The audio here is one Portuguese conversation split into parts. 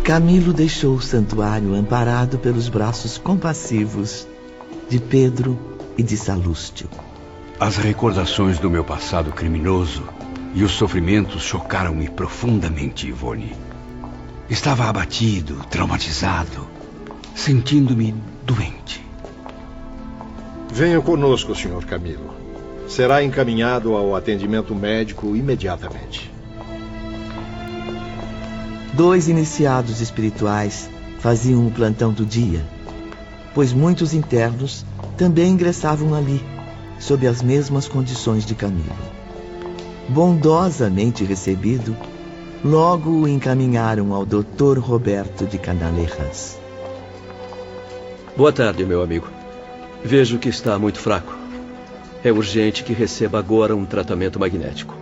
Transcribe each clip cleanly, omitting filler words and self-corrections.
Camilo deixou o santuário amparado pelos braços compassivos de Pedro e de Salústio. As recordações do meu passado criminoso e os sofrimentos chocaram-me profundamente, Ivone. Estava abatido, traumatizado, sentindo-me doente. Venha conosco, Sr. Camilo. Será encaminhado ao atendimento médico imediatamente. 2 iniciados espirituais faziam o plantão do dia, pois muitos internos também ingressavam ali, sob as mesmas condições de Camilo. Bondosamente recebido, logo o encaminharam ao Dr. Roberto de Canalejas. Boa tarde, meu amigo. Vejo que está muito fraco. É urgente que receba agora um tratamento magnético.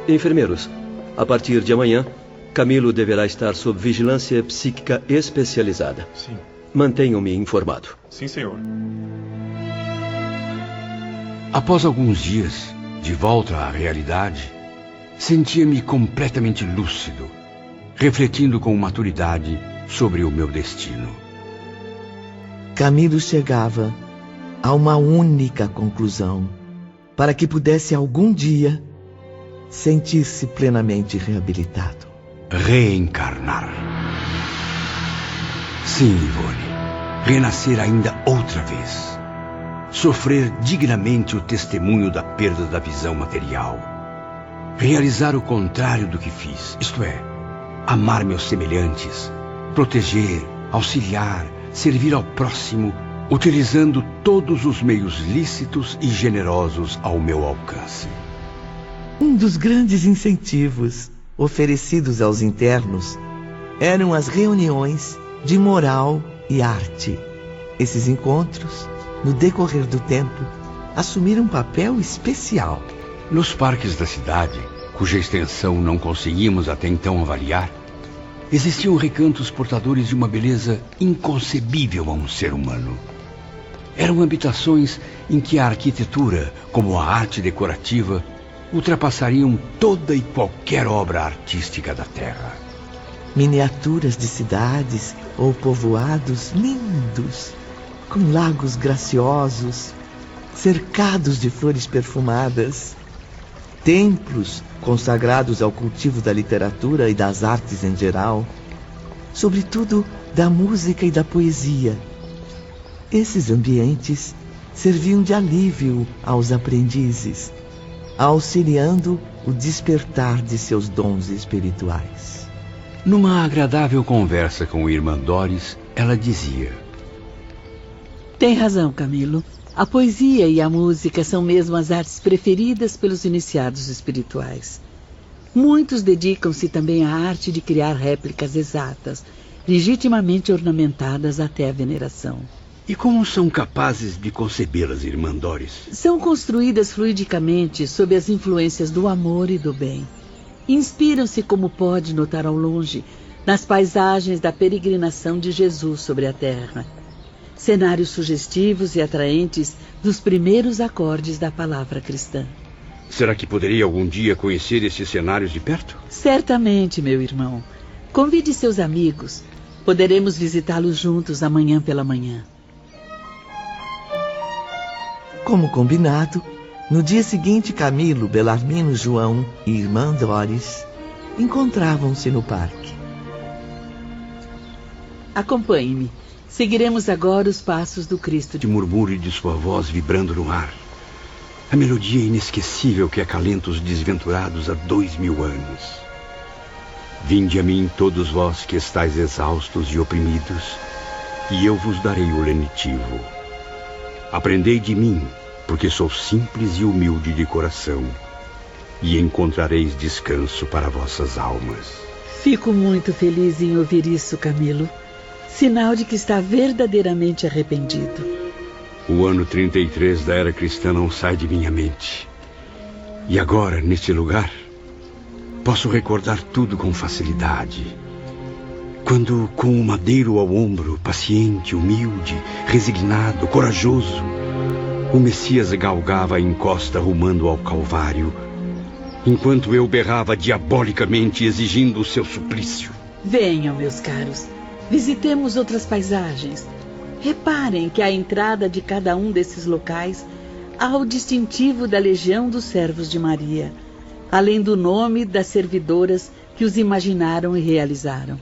Enfermeiros, a partir de amanhã, Camilo deverá estar sob vigilância psíquica especializada. Sim. Mantenham-me informado. Sim, senhor. Após alguns dias, de volta à realidade, sentia-me completamente lúcido, refletindo com maturidade sobre o meu destino. Camilo chegava a uma única conclusão, para que pudesse algum dia sentir-se plenamente reabilitado. Reencarnar. Sim, Ivone. Renascer ainda outra vez. Sofrer dignamente o testemunho da perda da visão material. Realizar o contrário do que fiz, isto é, amar meus semelhantes, proteger, auxiliar, servir ao próximo, utilizando todos os meios lícitos e generosos ao meu alcance. Um dos grandes incentivos oferecidos aos internos eram as reuniões de moral e arte. Esses encontros, no decorrer do tempo, assumiram um papel especial. Nos parques da cidade, cuja extensão não conseguimos até então avaliar, existiam recantos portadores de uma beleza inconcebível a um ser humano. Eram habitações em que a arquitetura, como a arte decorativa, ultrapassariam toda e qualquer obra artística da Terra. Miniaturas de cidades ou povoados lindos, com lagos graciosos, cercados de flores perfumadas, templos consagrados ao cultivo da literatura e das artes em geral, sobretudo da música e da poesia. Esses ambientes serviam de alívio aos aprendizes, auxiliando o despertar de seus dons espirituais. Numa agradável conversa com Irmã Doris, ela dizia: Tem razão, Camilo. A poesia e a música são mesmo as artes preferidas pelos iniciados espirituais. Muitos dedicam-se também à arte de criar réplicas exatas, legitimamente ornamentadas até a veneração. E como são capazes de concebê-las, Irmã Doris? São construídas fluidicamente sob as influências do amor e do bem. Inspiram-se, como pode notar ao longe, nas paisagens da peregrinação de Jesus sobre a terra. Cenários sugestivos e atraentes dos primeiros acordes da palavra cristã. Será que poderia algum dia conhecer esses cenários de perto? Certamente, meu irmão. Convide seus amigos. Poderemos visitá-los juntos amanhã pela manhã. Como combinado, no dia seguinte, Camilo, Belarmino, João e Irmã Doris encontravam-se no parque. Acompanhe-me. Seguiremos agora os passos do Cristo. De murmúrio de sua voz vibrando no ar. A melodia inesquecível que acalenta os desventurados há 2000 anos. Vinde a mim todos vós que estáis exaustos e oprimidos, e eu vos darei o lenitivo. Aprendei de mim, porque sou simples e humilde de coração, e encontrareis descanso para vossas almas. Fico muito feliz em ouvir isso, Camilo. Sinal de que está verdadeiramente arrependido. O ano 33 da era cristã não sai de minha mente. E agora, neste lugar, posso recordar tudo com facilidade. Quando, com o madeiro ao ombro, paciente, humilde, resignado, corajoso, o Messias galgava a encosta rumando ao Calvário, enquanto eu berrava diabolicamente exigindo o seu suplício. Venham, meus caros, visitemos outras paisagens. Reparem que à entrada de cada um desses locais há o distintivo da Legião dos Servos de Maria, além do nome das servidoras que os imaginaram e realizaram.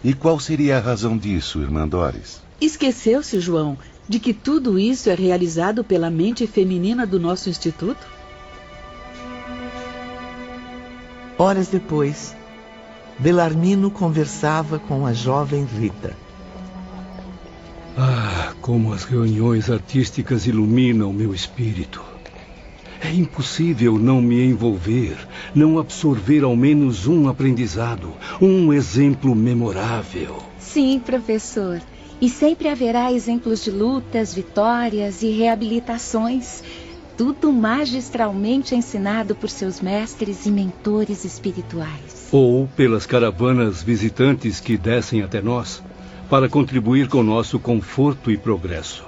E qual seria a razão disso, irmã Doris? Esqueceu-se, João, de que tudo isso é realizado pela mente feminina do nosso instituto? Horas depois, Belarmino conversava com a jovem Rita. Ah, como as reuniões artísticas iluminam meu espírito. É impossível não me envolver, não absorver ao menos um aprendizado, um exemplo memorável. Sim, professor. E sempre haverá exemplos de lutas, vitórias e reabilitações. Tudo magistralmente ensinado por seus mestres e mentores espirituais. Ou pelas caravanas visitantes que descem até nós, para contribuir com nosso conforto e progresso.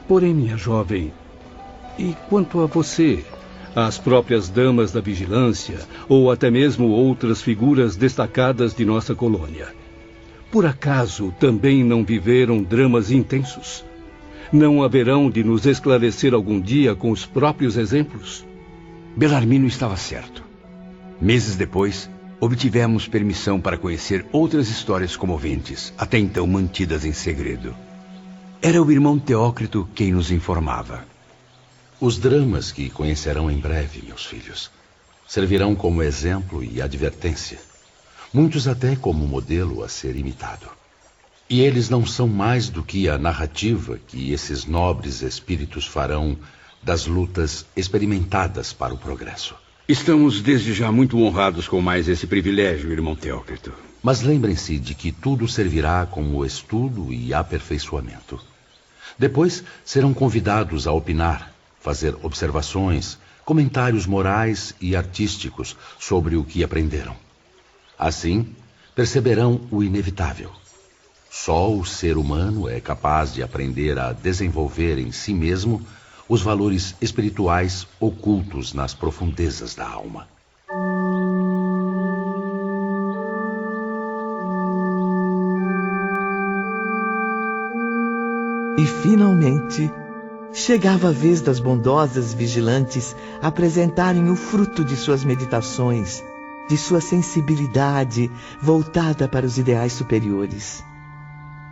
Porém, minha jovem, e quanto a você, as próprias damas da vigilância, ou até mesmo outras figuras destacadas de nossa colônia, por acaso também não viveram dramas intensos? Não haverão de nos esclarecer algum dia com os próprios exemplos? Belarmino estava certo. Meses depois, obtivemos permissão para conhecer outras histórias comoventes, até então mantidas em segredo. Era o irmão Teócrito quem nos informava. Os dramas que conhecerão em breve, meus filhos, servirão como exemplo e advertência, muitos até como modelo a ser imitado. E eles não são mais do que a narrativa que esses nobres espíritos farão das lutas experimentadas para o progresso. Estamos desde já muito honrados com mais esse privilégio, irmão Teócrito. Mas lembrem-se de que tudo servirá como estudo e aperfeiçoamento. Depois serão convidados a opinar, fazer observações, comentários morais e artísticos sobre o que aprenderam. Assim, perceberão o inevitável. Só o ser humano é capaz de aprender a desenvolver em si mesmo os valores espirituais ocultos nas profundezas da alma. E, finalmente, chegava a vez das bondosas vigilantes apresentarem o fruto de suas meditações, de sua sensibilidade voltada para os ideais superiores.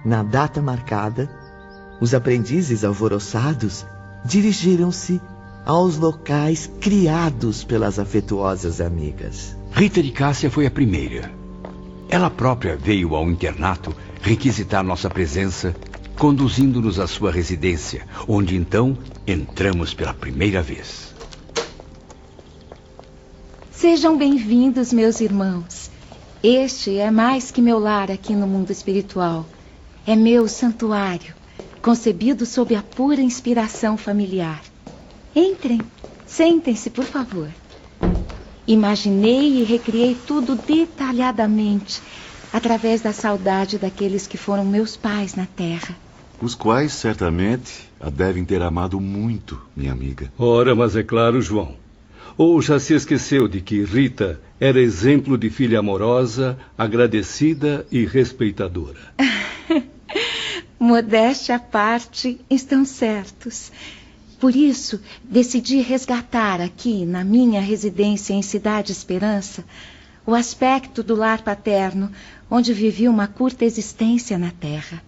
Na data marcada, os aprendizes alvoroçados dirigiram-se aos locais criados pelas afetuosas amigas. Rita de Cássia foi a primeira. Ela própria veio ao internato requisitar nossa presença, conduzindo-nos à sua residência, onde então entramos pela primeira vez. Sejam bem-vindos, meus irmãos. Este é mais que meu lar aqui no mundo espiritual. É meu santuário, concebido sob a pura inspiração familiar. Entrem, sentem-se, por favor. Imaginei e recriei tudo detalhadamente, através da saudade daqueles que foram meus pais na terra. Os quais, certamente, a devem ter amado muito, minha amiga. Ora, mas é claro, João. Ou já se esqueceu de que Rita era exemplo de filha amorosa, agradecida e respeitadora? Modéstia à parte, estão certos. Por isso, decidi resgatar aqui, na minha residência em Cidade Esperança, o aspecto do lar paterno, onde vivi uma curta existência na terra.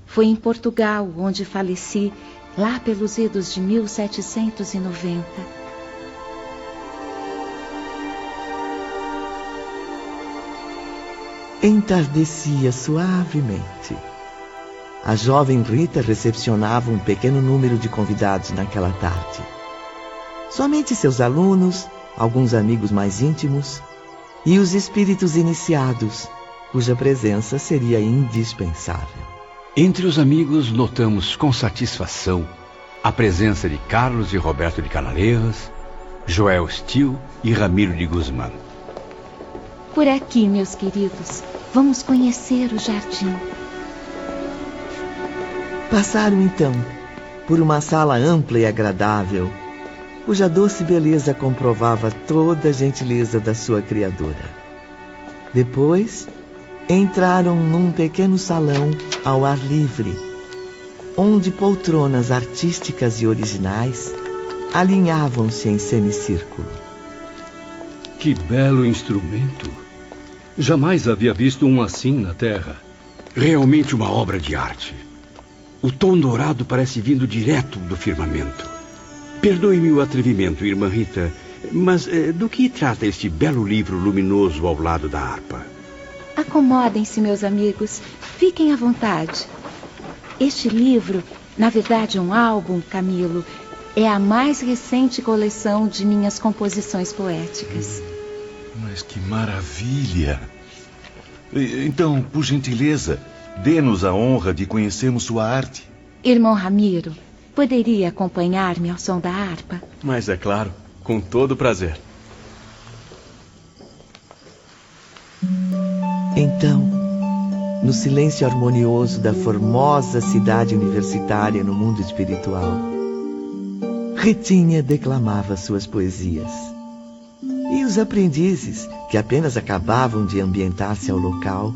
Foi em Portugal, onde faleci, lá pelos idos de 1790. Entardecia suavemente. A jovem Rita recepcionava um pequeno número de convidados naquela tarde. Somente seus alunos, alguns amigos mais íntimos e os espíritos iniciados, cuja presença seria indispensável. Entre os amigos, notamos com satisfação a presença de Carlos e Roberto de Canaleiras, Joel Stil e Ramiro de Guzmán. Por aqui, meus queridos, vamos conhecer o jardim. Passaram, então, por uma sala ampla e agradável, cuja doce beleza comprovava toda a gentileza da sua criadora. Depois, entraram num pequeno salão ao ar livre, onde poltronas artísticas e originais alinhavam-se em semicírculo. Que belo instrumento! Jamais havia visto um assim na Terra. Realmente uma obra de arte. O tom dourado parece vindo direto do firmamento. Perdoe-me o atrevimento, irmã Rita, mas do que trata este belo livro luminoso ao lado da harpa? Acomodem-se, meus amigos. Fiquem à vontade. Este livro, na verdade um álbum, Camilo, é a mais recente coleção de minhas composições poéticas. Mas que maravilha! Então, por gentileza, dê-nos a honra de conhecermos sua arte. Irmão Ramiro, poderia acompanhar-me ao som da harpa? Mas é claro, com todo prazer. Então, no silêncio harmonioso da formosa cidade universitária no mundo espiritual, Ritinha declamava suas poesias. E os aprendizes, que apenas acabavam de ambientar-se ao local,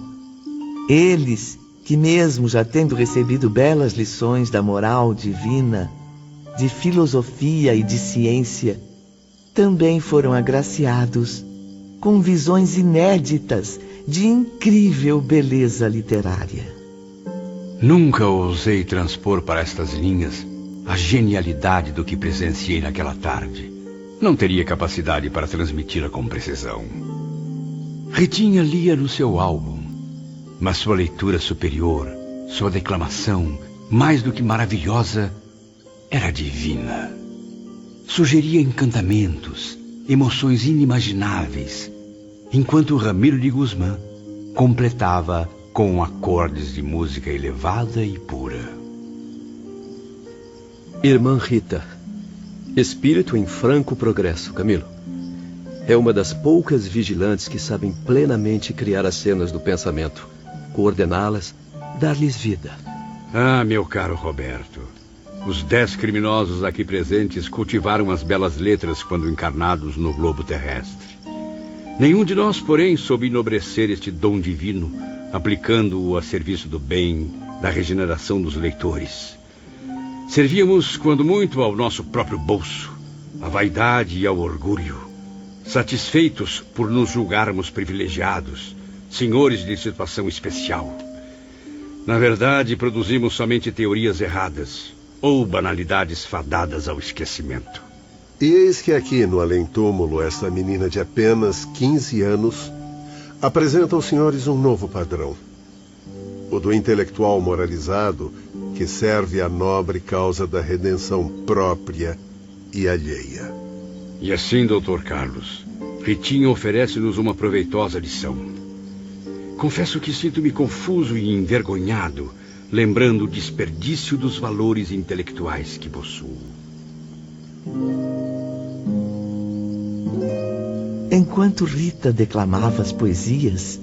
eles que mesmo já tendo recebido belas lições da moral divina, de filosofia e de ciência, também foram agraciados com visões inéditas de incrível beleza literária. Nunca ousei transpor para estas linhas a genialidade do que presenciei naquela tarde. Não teria capacidade para transmiti-la com precisão. Ritinha lia no seu álbum, mas sua leitura superior, sua declamação, mais do que maravilhosa, era divina. Sugeria encantamentos, emoções inimagináveis, enquanto Ramiro de Guzmán completava com acordes de música elevada e pura. Irmã Rita, espírito em franco progresso, Camilo. É uma das poucas vigilantes que sabem plenamente criar as cenas do pensamento, coordená-las, dar-lhes vida. Ah, meu caro Roberto, os 10 criminosos aqui presentes cultivaram as belas letras quando encarnados no globo terrestre. Nenhum de nós, porém, soube enobrecer este dom divino, aplicando-o a serviço do bem, da regeneração dos leitores. Servíamos, quando muito, ao nosso próprio bolso, à vaidade e ao orgulho, satisfeitos por nos julgarmos privilegiados, senhores de situação especial. Na verdade, produzimos somente teorias erradas ou banalidades fadadas ao esquecimento. E eis que aqui no além-túmulo, esta menina de apenas 15 anos apresenta aos senhores um novo padrão. O do intelectual moralizado que serve à nobre causa da redenção própria e alheia. E assim, Dr. Carlos, Ritinha oferece-nos uma proveitosa lição. Confesso que sinto-me confuso e envergonhado, lembrando o desperdício dos valores intelectuais que possuo. Enquanto Rita declamava as poesias,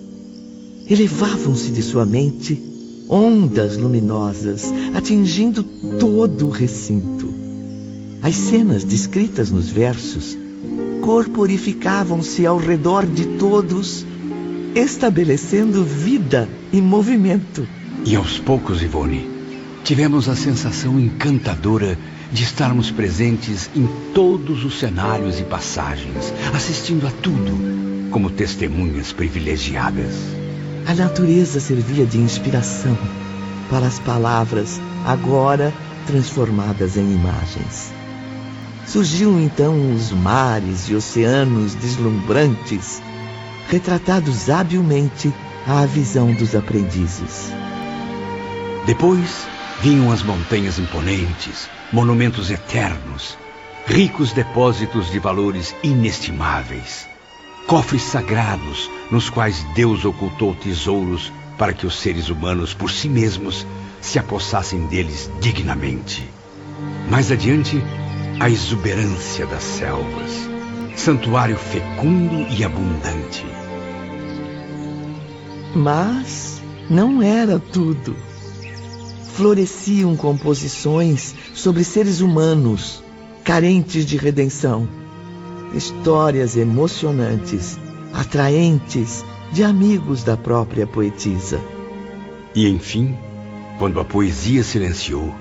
elevavam-se de sua mente ondas luminosas, atingindo todo o recinto. As cenas descritas nos versos corporificavam-se ao redor de todos, estabelecendo vida e movimento. E aos poucos, Ivone, tivemos a sensação encantadora de estarmos presentes em todos os cenários e passagens, assistindo a tudo como testemunhas privilegiadas. A natureza servia de inspiração para as palavras, agora transformadas em imagens. Surgiam então os mares e oceanos deslumbrantes, retratados habilmente à visão dos aprendizes. Depois vinham as montanhas imponentes, monumentos eternos, ricos depósitos de valores inestimáveis, cofres sagrados nos quais Deus ocultou tesouros para que os seres humanos por si mesmos se apossassem deles dignamente. Mais adiante, a exuberância das selvas, santuário fecundo e abundante. Mas não era tudo. Floresciam composições sobre seres humanos, carentes de redenção. Histórias emocionantes, atraentes de amigos da própria poetisa. E enfim, quando a poesia silenciou,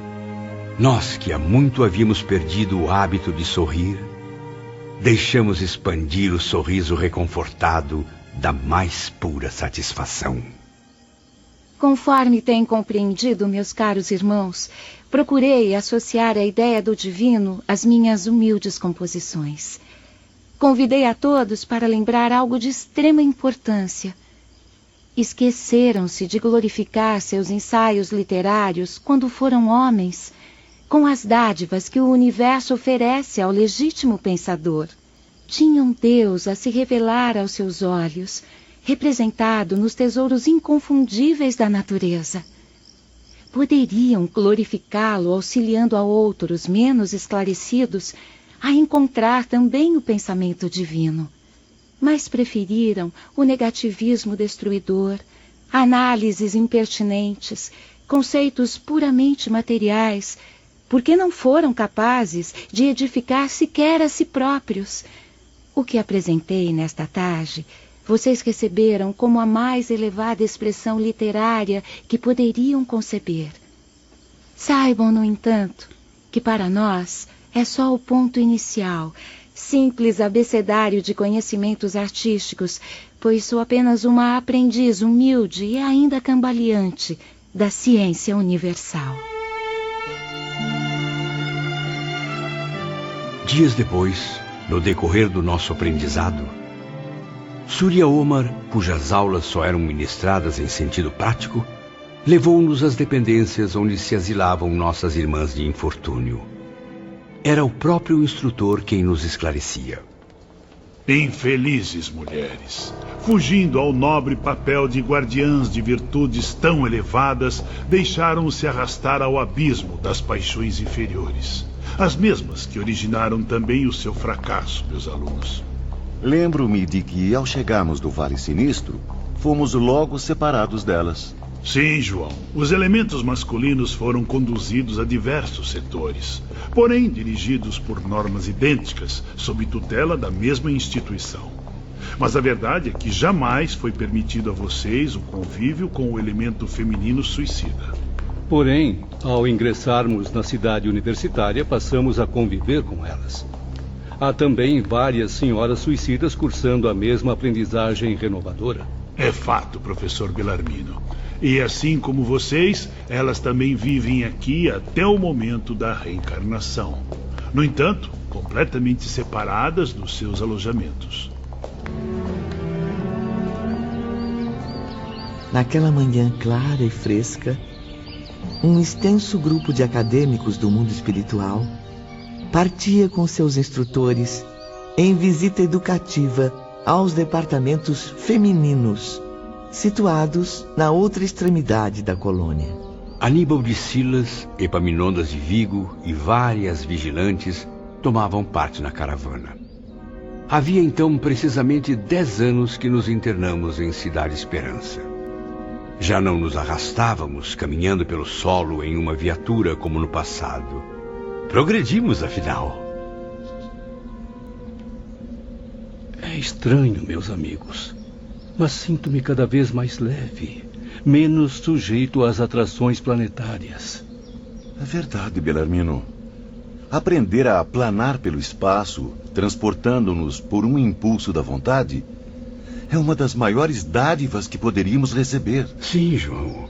nós que há muito havíamos perdido o hábito de sorrir, deixamos expandir o sorriso reconfortado da mais pura satisfação. Conforme têm compreendido, meus caros irmãos, procurei associar a ideia do divino às minhas humildes composições. Convidei a todos para lembrar algo de extrema importância. Esqueceram-se de glorificar seus ensaios literários quando foram homens, com as dádivas que o universo oferece ao legítimo pensador. Tinham Deus a se revelar aos seus olhos, representado nos tesouros inconfundíveis da natureza. Poderiam glorificá-lo auxiliando a outros menos esclarecidos a encontrar também o pensamento divino, mas preferiram o negativismo destruidor, análises impertinentes, conceitos puramente materiais, porque não foram capazes de edificar sequer a si próprios. O que apresentei nesta tarde, vocês receberam como a mais elevada expressão literária que poderiam conceber. Saibam, no entanto, que para nós é só o ponto inicial, simples abecedário de conhecimentos artísticos, pois sou apenas uma aprendiz humilde e ainda cambaleante da ciência universal. Dias depois, no decorrer do nosso aprendizado, Surya Omar, cujas aulas só eram ministradas em sentido prático, levou-nos às dependências onde se asilavam nossas irmãs de infortúnio. Era o próprio instrutor quem nos esclarecia. Infelizes mulheres, fugindo ao nobre papel de guardiãs de virtudes tão elevadas, deixaram-se arrastar ao abismo das paixões inferiores. As mesmas que originaram também o seu fracasso, meus alunos. Lembro-me de que, ao chegarmos do Vale Sinistro, fomos logo separados delas. Sim, João. Os elementos masculinos foram conduzidos a diversos setores, porém dirigidos por normas idênticas, sob tutela da mesma instituição. Mas a verdade é que jamais foi permitido a vocês o convívio com o elemento feminino suicida. Porém, ao ingressarmos na cidade universitária, passamos a conviver com elas. Há também várias senhoras suicidas cursando a mesma aprendizagem renovadora. É fato, professor Belarmino. E assim como vocês, elas também vivem aqui até o momento da reencarnação. No entanto, completamente separadas dos seus alojamentos. Naquela manhã clara e fresca, um extenso grupo de acadêmicos do mundo espiritual partia com seus instrutores em visita educativa aos departamentos femininos, situados na outra extremidade da colônia. Aníbal de Silas, Epaminondas de Vigo e várias vigilantes tomavam parte na caravana. Havia então precisamente 10 anos que nos internamos em Cidade Esperança. Já não nos arrastávamos caminhando pelo solo em uma viatura como no passado. Progredimos, afinal. É estranho, meus amigos, mas sinto-me cada vez mais leve, menos sujeito às atrações planetárias. É verdade, Belarmino. Aprender a planar pelo espaço, transportando-nos por um impulso da vontade, é uma das maiores dádivas que poderíamos receber. Sim, João.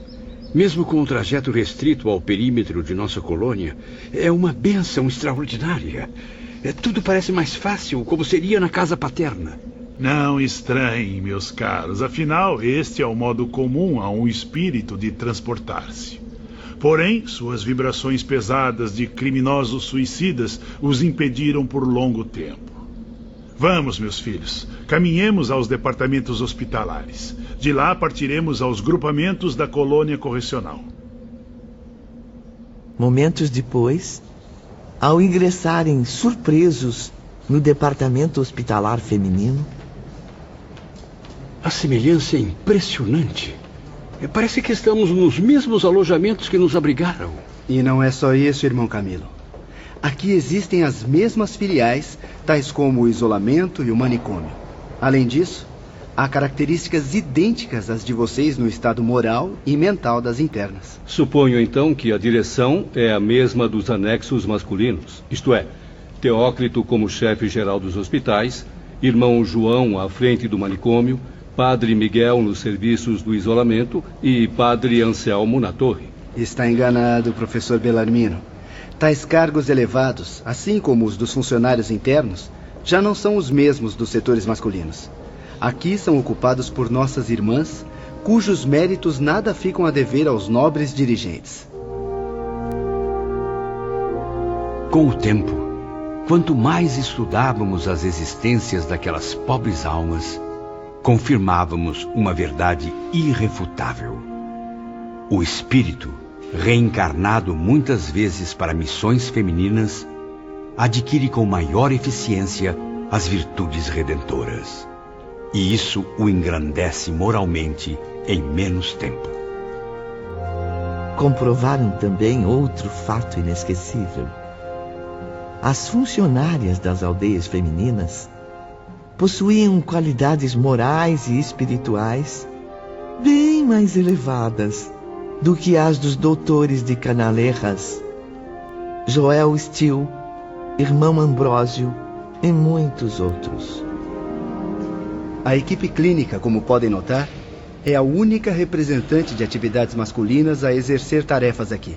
Mesmo com o trajeto restrito ao perímetro de nossa colônia, é uma bênção extraordinária. Tudo parece mais fácil, como seria na casa paterna. Não estranhem, meus caros. Afinal, este é o modo comum a um espírito de transportar-se. Porém, suas vibrações pesadas de criminosos suicidas os impediram por longo tempo. Vamos, meus filhos, caminhemos aos departamentos hospitalares. De lá partiremos aos grupamentos da colônia correcional. Momentos depois, ao ingressarem surpresos no departamento hospitalar feminino, a semelhança é impressionante. Parece que estamos nos mesmos alojamentos que nos abrigaram. E não é só isso, irmão Camilo. Aqui existem as mesmas filiais, tais como o isolamento e o manicômio. Além disso, Há características idênticas às de vocês no estado moral e mental das internas. Suponho então que a direção é a mesma dos anexos masculinos, isto é, Teócrito como chefe geral dos hospitais, irmão João à frente do manicômio, Padre Miguel nos serviços do isolamento e Padre Anselmo na torre. Está enganado, professor Bellarmino. Tais cargos elevados, assim como os dos funcionários internos, já não são os mesmos dos setores masculinos. Aqui são ocupados por nossas irmãs, cujos méritos nada ficam a dever aos nobres dirigentes. Com o tempo, quanto mais estudávamos as existências daquelas pobres almas, confirmávamos uma verdade irrefutável. O espírito, reencarnado muitas vezes para missões femininas, adquire com maior eficiência as virtudes redentoras. E isso o engrandece moralmente em menos tempo. Comprovaram também outro fato inesquecível. As funcionárias das aldeias femininas possuíam qualidades morais e espirituais bem mais elevadas do que as dos doutores de Canalejas, Joel Steele, irmão Ambrósio e muitos outros. A equipe clínica, como podem notar, é a única representante de atividades masculinas a exercer tarefas aqui.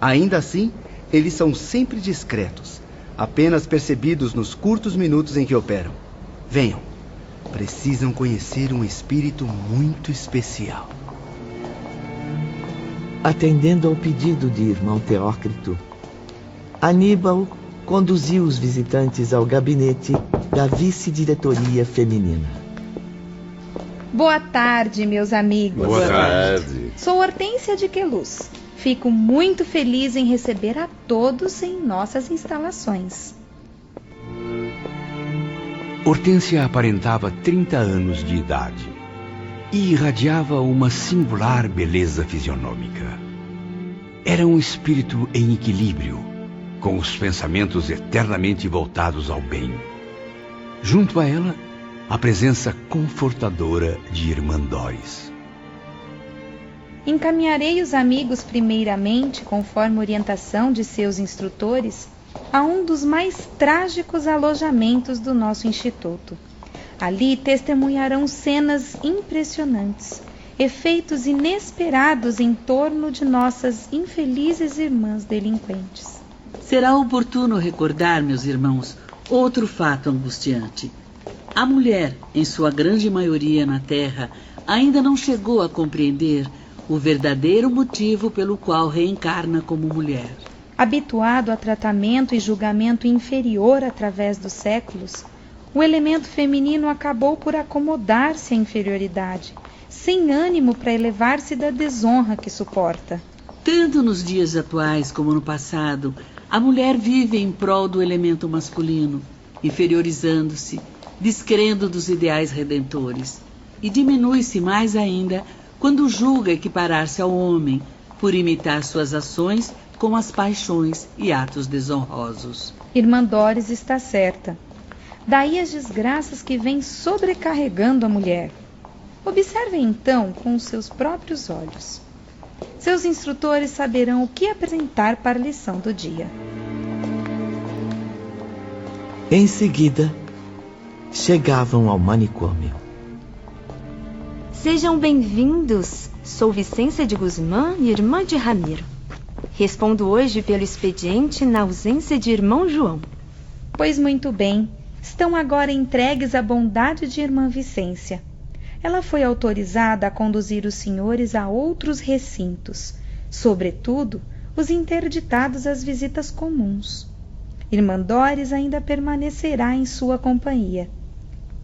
Ainda assim, eles são sempre discretos, apenas percebidos nos curtos minutos em que operam. Venham, precisam conhecer um espírito muito especial. Atendendo ao pedido de irmão Teócrito, Aníbal conduziu os visitantes ao gabinete da vice-diretoria feminina. Boa tarde, meus amigos. Boa tarde. Sou Hortência de Queluz. Fico muito feliz em receber a todos em nossas instalações. Hortência aparentava 30 anos de idade e irradiava uma singular beleza fisionômica. Era um espírito em equilíbrio, com os pensamentos eternamente voltados ao bem. Junto a ela, a presença confortadora de Irmã Doris. Encaminharei os amigos primeiramente, conforme orientação de seus instrutores, a um dos mais trágicos alojamentos do nosso instituto. Ali testemunharão cenas impressionantes, efeitos inesperados em torno de nossas infelizes irmãs delinquentes. Será oportuno recordar, meus irmãos, outro fato angustiante. A mulher, em sua grande maioria na Terra, ainda não chegou a compreender o verdadeiro motivo pelo qual reencarna como mulher. Habituado a tratamento e julgamento inferior através dos séculos, o elemento feminino acabou por acomodar-se à inferioridade, sem ânimo para elevar-se da desonra que suporta. Tanto nos dias atuais como no passado, a mulher vive em prol do elemento masculino, inferiorizando-se, descrendo dos ideais redentores, e diminui-se mais ainda quando julga equiparar-se ao homem, por imitar suas ações com as paixões e atos desonrosos. Irmã Doris está certa. Daí as desgraças que vêm sobrecarregando a mulher. Observem então com os seus próprios olhos. Seus instrutores saberão o que apresentar para a lição do dia. Em seguida, chegavam ao manicômio. Sejam bem-vindos. Sou Vicência de Guzmán, irmã de Ramiro. Respondo hoje pelo expediente na ausência de irmão João. Pois muito bem, estão agora entregues à bondade de irmã Vicência. Ela foi autorizada a conduzir os senhores a outros recintos, sobretudo os interditados às visitas comuns. Irmã Doris ainda permanecerá em sua companhia.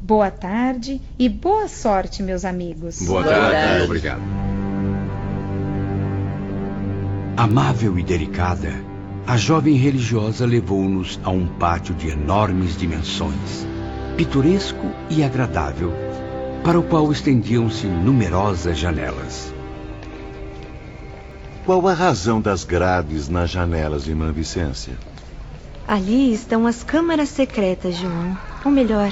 Boa tarde e boa sorte, meus amigos. Boa tarde. Obrigado. Amável e delicada, a jovem religiosa levou-nos a um pátio de enormes dimensões, pitoresco e agradável, para o qual estendiam-se numerosas janelas. Qual a razão das grades nas janelas, irmã Vicência? Ali estão as câmaras secretas, João. Ou melhor,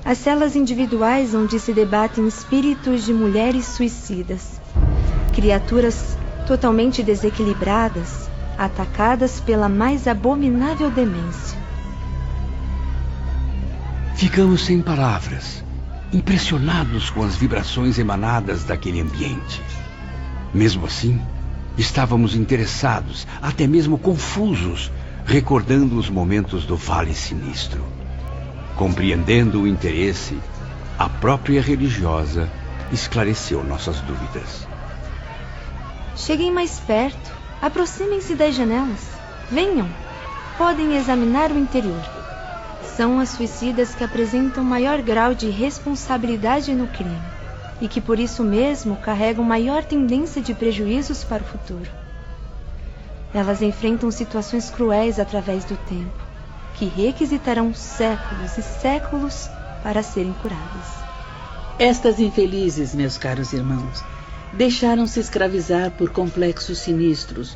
as celas individuais onde se debatem espíritos de mulheres suicidas, criaturas totalmente desequilibradas, atacadas pela mais abominável demência. Ficamos sem palavras, impressionados com as vibrações emanadas daquele ambiente. Mesmo assim, estávamos interessados, até mesmo confusos, recordando os momentos do Vale Sinistro. Compreendendo o interesse, a própria religiosa esclareceu nossas dúvidas. Cheguem mais perto, aproximem-se das janelas. Venham, podem examinar o interior. São as suicidas que apresentam maior grau de responsabilidade no crime e que por isso mesmo carregam maior tendência de prejuízos para o futuro. Elas enfrentam situações cruéis através do tempo, que requisitarão séculos e séculos para serem curadas. Estas infelizes, meus caros irmãos, deixaram-se escravizar por complexos sinistros,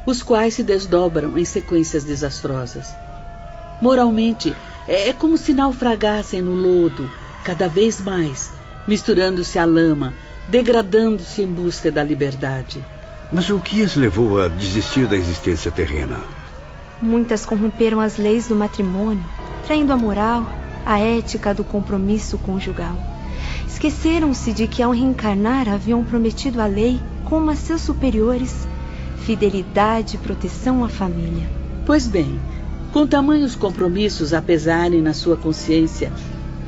os quais se desdobram em sequências desastrosas. Moralmente, é como se naufragassem no lodo, cada vez mais, misturando-se à lama, degradando-se em busca da liberdade. Mas o que as levou a desistir da existência terrena? Muitas corromperam as leis do matrimônio, traindo a moral, a ética do compromisso conjugal. Esqueceram-se de que ao reencarnar haviam prometido à lei, como a seus superiores, fidelidade e proteção à família. Pois bem, com tamanhos compromissos a pesarem na sua consciência,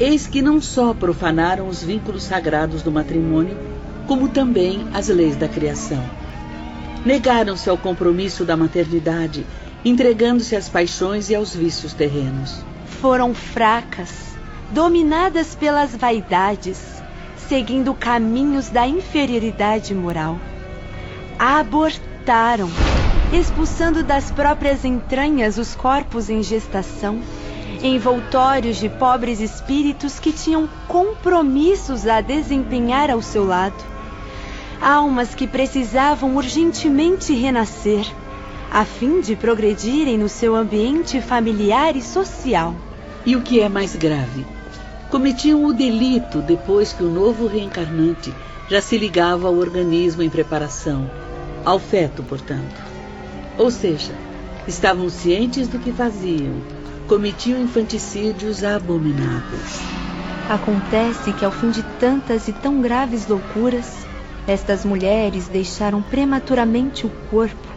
eis que não só profanaram os vínculos sagrados do matrimônio, como também as leis da criação. Negaram-se ao compromisso da maternidade, entregando-se às paixões e aos vícios terrenos. Foram fracas, dominadas pelas vaidades, seguindo caminhos da inferioridade moral. Abortaram, expulsando das próprias entranhas os corpos em gestação, envoltórios de pobres espíritos que tinham compromissos a desempenhar ao seu lado. Almas que precisavam urgentemente renascer, a fim de progredirem no seu ambiente familiar e social. E o que é mais grave, cometiam o delito depois que o novo reencarnante já se ligava ao organismo em preparação, ao feto, portanto. Ou seja, estavam cientes do que faziam, cometiam infanticídios abomináveis. Acontece que ao fim de tantas e tão graves loucuras, estas mulheres deixaram prematuramente o corpo,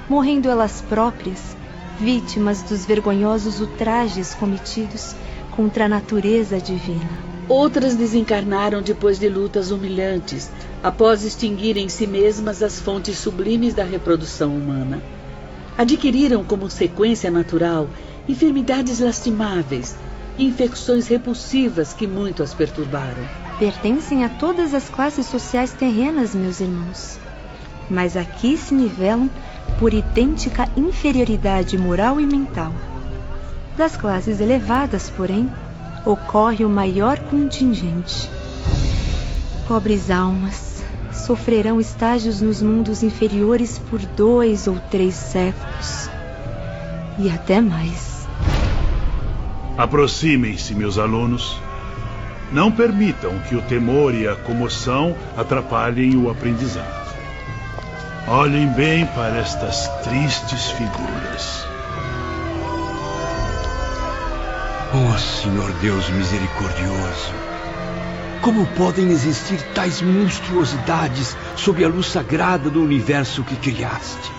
morrendo elas próprias, vítimas dos vergonhosos ultrajes cometidos contra a natureza divina. Outras desencarnaram depois de lutas humilhantes, após extinguirem em si mesmas as fontes sublimes da reprodução humana. Adquiriram como sequência natural enfermidades lastimáveis, infecções repulsivas que muito as perturbaram. Pertencem a todas as classes sociais terrenas, meus irmãos. Mas aqui se nivelam por idêntica inferioridade moral e mental. Das classes elevadas, porém, ocorre o maior contingente. Pobres almas sofrerão estágios nos mundos inferiores por 2 ou 3 séculos. E até mais. Aproximem-se, meus alunos. Não permitam que o temor e a comoção atrapalhem o aprendizado. Olhem bem para estas tristes figuras. Oh, Senhor Deus misericordioso, como podem existir tais monstruosidades sob a luz sagrada do universo que criaste?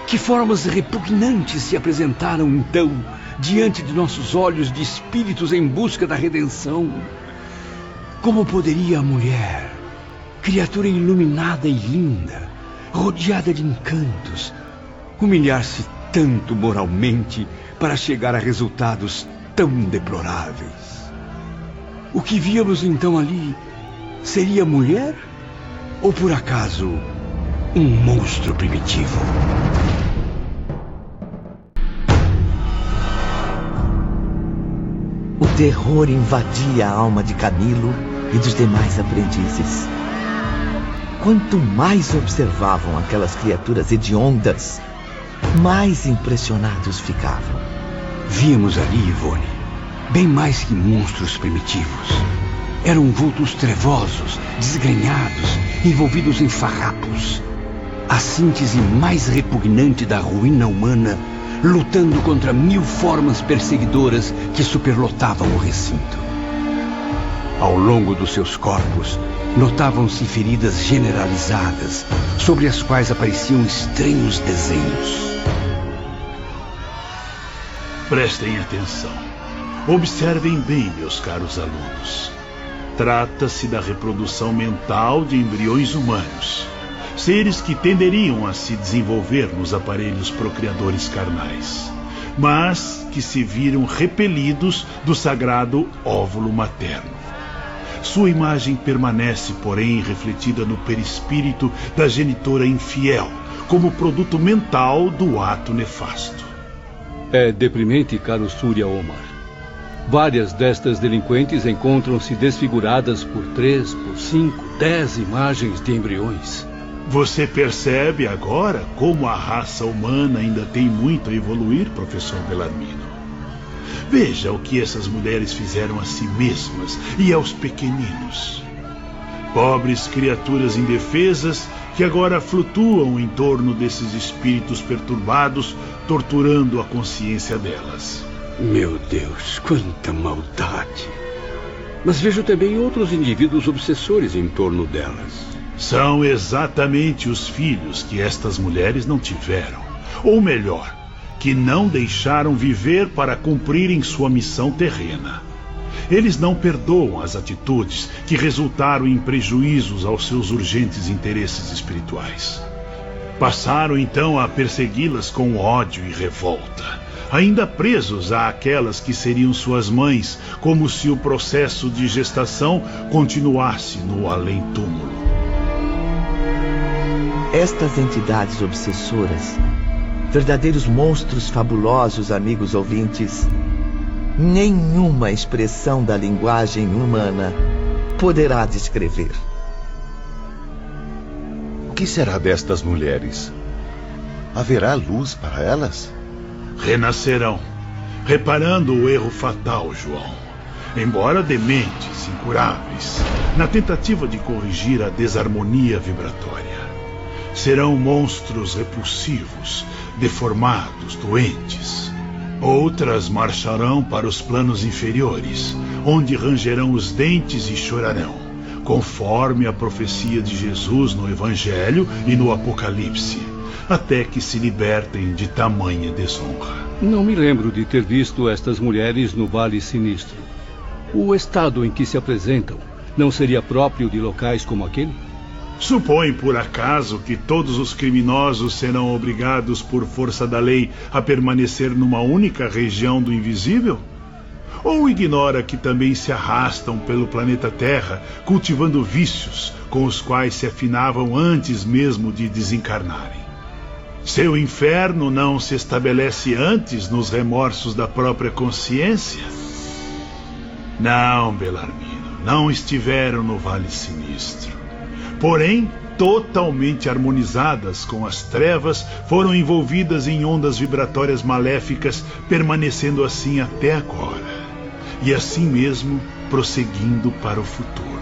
Que formas repugnantes se apresentaram, então, diante de nossos olhos de espíritos em busca da redenção? Como poderia a mulher, criatura iluminada e linda, rodeada de encantos, humilhar-se tanto moralmente para chegar a resultados tão deploráveis? O que víamos então ali seria mulher ou por acaso um monstro primitivo? O terror invadia a alma de Camilo e dos demais aprendizes. Quanto mais observavam aquelas criaturas hediondas, mais impressionados ficavam. Víamos ali, Ivone, bem mais que monstros primitivos. Eram vultos trevosos, desgrenhados, envolvidos em farrapos. A síntese mais repugnante da ruína humana, lutando contra 1000 formas perseguidoras que superlotavam o recinto. Ao longo dos seus corpos, notavam-se feridas generalizadas, sobre as quais apareciam estranhos desenhos. Prestem atenção. Observem bem, meus caros alunos. Trata-se da reprodução mental de embriões humanos, seres que tenderiam a se desenvolver nos aparelhos procriadores carnais, mas que se viram repelidos do sagrado óvulo materno. Sua imagem permanece, porém, refletida no perispírito da genitora infiel, como produto mental do ato nefasto. É deprimente, caro Surya Omar. Várias destas delinquentes encontram-se desfiguradas por 3, por 5, 10 imagens de embriões. Você percebe agora como a raça humana ainda tem muito a evoluir, professor Bellarmino. Veja o que essas mulheres fizeram a si mesmas e aos pequeninos. Pobres criaturas indefesas que agora flutuam em torno desses espíritos perturbados, torturando a consciência delas. Meu Deus, quanta maldade! Mas vejo também outros indivíduos obsessores em torno delas. São exatamente os filhos que estas mulheres não tiveram. Ou melhor, que não deixaram viver para cumprirem sua missão terrena. Eles não perdoam as atitudes que resultaram em prejuízos aos seus urgentes interesses espirituais. Passaram então a persegui-las com ódio e revolta, ainda presos àquelas que seriam suas mães, como se o processo de gestação continuasse no além-túmulo. Estas entidades obsessoras, verdadeiros monstros fabulosos, amigos ouvintes, nenhuma expressão da linguagem humana poderá descrever. O que será destas mulheres? Haverá luz para elas? Renascerão, reparando o erro fatal, João. Embora dementes, incuráveis, na tentativa de corrigir a desarmonia vibratória. Serão monstros repulsivos, deformados, doentes. Outras marcharão para os planos inferiores, onde rangerão os dentes e chorarão, conforme a profecia de Jesus no Evangelho e no Apocalipse, até que se libertem de tamanha desonra. Não me lembro de ter visto estas mulheres no Vale Sinistro. O estado em que se apresentam não seria próprio de locais como aquele? Supõe, por acaso, que todos os criminosos serão obrigados por força da lei a permanecer numa única região do invisível? Ou ignora que também se arrastam pelo planeta Terra, cultivando vícios com os quais se afinavam antes mesmo de desencarnarem? Seu inferno não se estabelece antes nos remorsos da própria consciência? Não, Bellarmino, não estiveram no Vale Sinistro. Porém, totalmente harmonizadas com as trevas, foram envolvidas em ondas vibratórias maléficas, permanecendo assim até agora. E assim mesmo, prosseguindo para o futuro.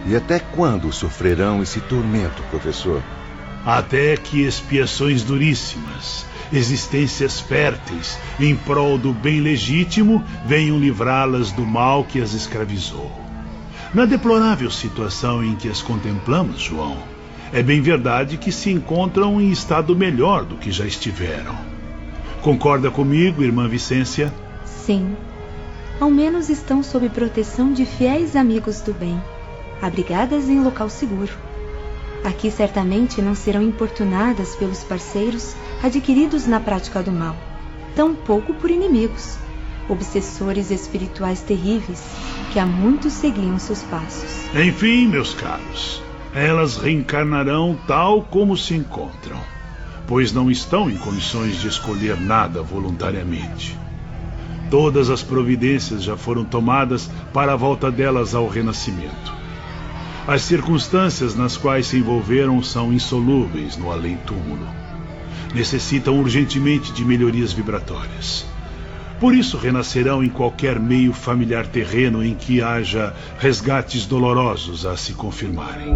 E até quando sofrerão esse tormento, professor? Até que expiações duríssimas, existências férteis, em prol do bem legítimo, venham livrá-las do mal que as escravizou. Na deplorável situação em que as contemplamos, João, é bem verdade que se encontram em estado melhor do que já estiveram. Concorda comigo, irmã Vicência? Sim. Ao menos estão sob proteção de fiéis amigos do bem, abrigadas em local seguro. Aqui certamente não serão importunadas pelos parceiros adquiridos na prática do mal, tampouco por inimigos, obsessores espirituais terríveis que há muito seguiam seus passos. Enfim, meus caros, elas reencarnarão tal como se encontram, pois não estão em condições de escolher nada voluntariamente. Todas as providências já foram tomadas para a volta delas ao renascimento. As circunstâncias nas quais se envolveram são insolúveis no além-túmulo. Necessitam urgentemente de melhorias vibratórias. Por isso renascerão em qualquer meio familiar terreno em que haja resgates dolorosos a se confirmarem.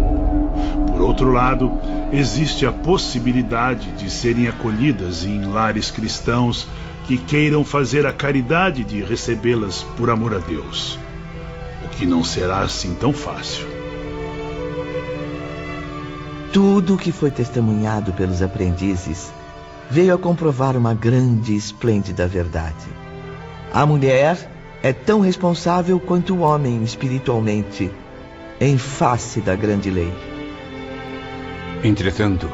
Por outro lado, existe a possibilidade de serem acolhidas em lares cristãos que queiram fazer a caridade de recebê-las por amor a Deus. O que não será assim tão fácil. Tudo o que foi testemunhado pelos aprendizes veio a comprovar uma grande e esplêndida verdade. A mulher é tão responsável quanto o homem espiritualmente, em face da grande lei. Entretanto,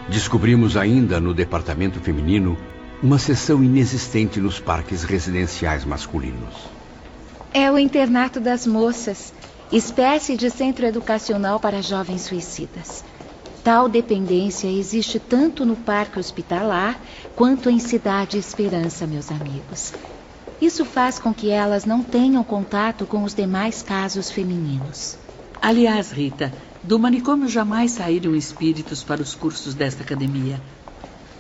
descobrimos ainda no departamento feminino uma seção inexistente nos parques residenciais masculinos. É o internato das moças, espécie de centro educacional para jovens suicidas. Tal dependência existe tanto no parque hospitalar quanto em Cidade Esperança, meus amigos. Isso faz com que elas não tenham contato com os demais casos femininos. Aliás, Rita, do manicômio jamais saíram espíritos para os cursos desta academia.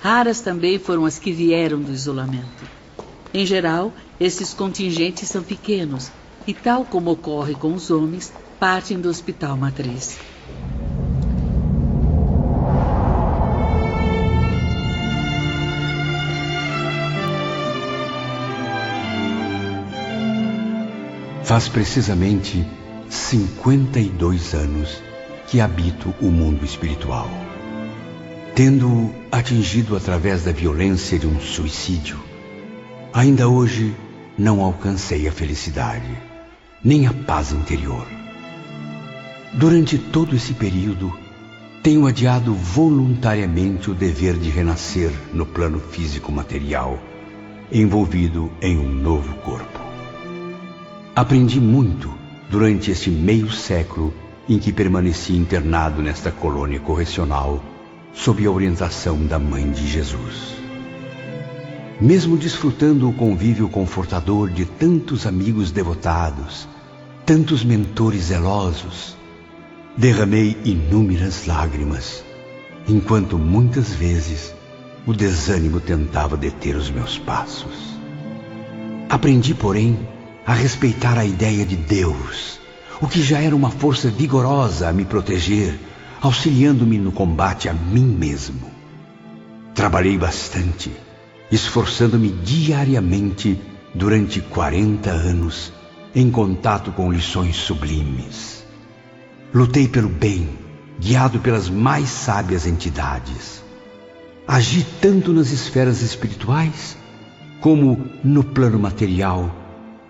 Raras também foram as que vieram do isolamento. Em geral, esses contingentes são pequenos e, tal como ocorre com os homens, partem do hospital matriz. Faz precisamente 52 anos que habito o mundo espiritual. Tendo-o atingido através da violência de um suicídio, ainda hoje não alcancei a felicidade, nem a paz interior. Durante todo esse período, tenho adiado voluntariamente o dever de renascer no plano físico-material, envolvido em um novo corpo. Aprendi muito durante este meio século em que permaneci internado nesta colônia correcional, sob a orientação da Mãe de Jesus. Mesmo desfrutando o convívio confortador de tantos amigos devotados, tantos mentores zelosos, derramei inúmeras lágrimas, enquanto muitas vezes o desânimo tentava deter os meus passos. Aprendi, porém, a respeitar a ideia de Deus, o que já era uma força vigorosa a me proteger, auxiliando-me no combate a mim mesmo. Trabalhei bastante, esforçando-me diariamente durante 40 anos, em contato com lições sublimes. Lutei pelo bem, guiado pelas mais sábias entidades. Agi tanto nas esferas espirituais, como no plano material,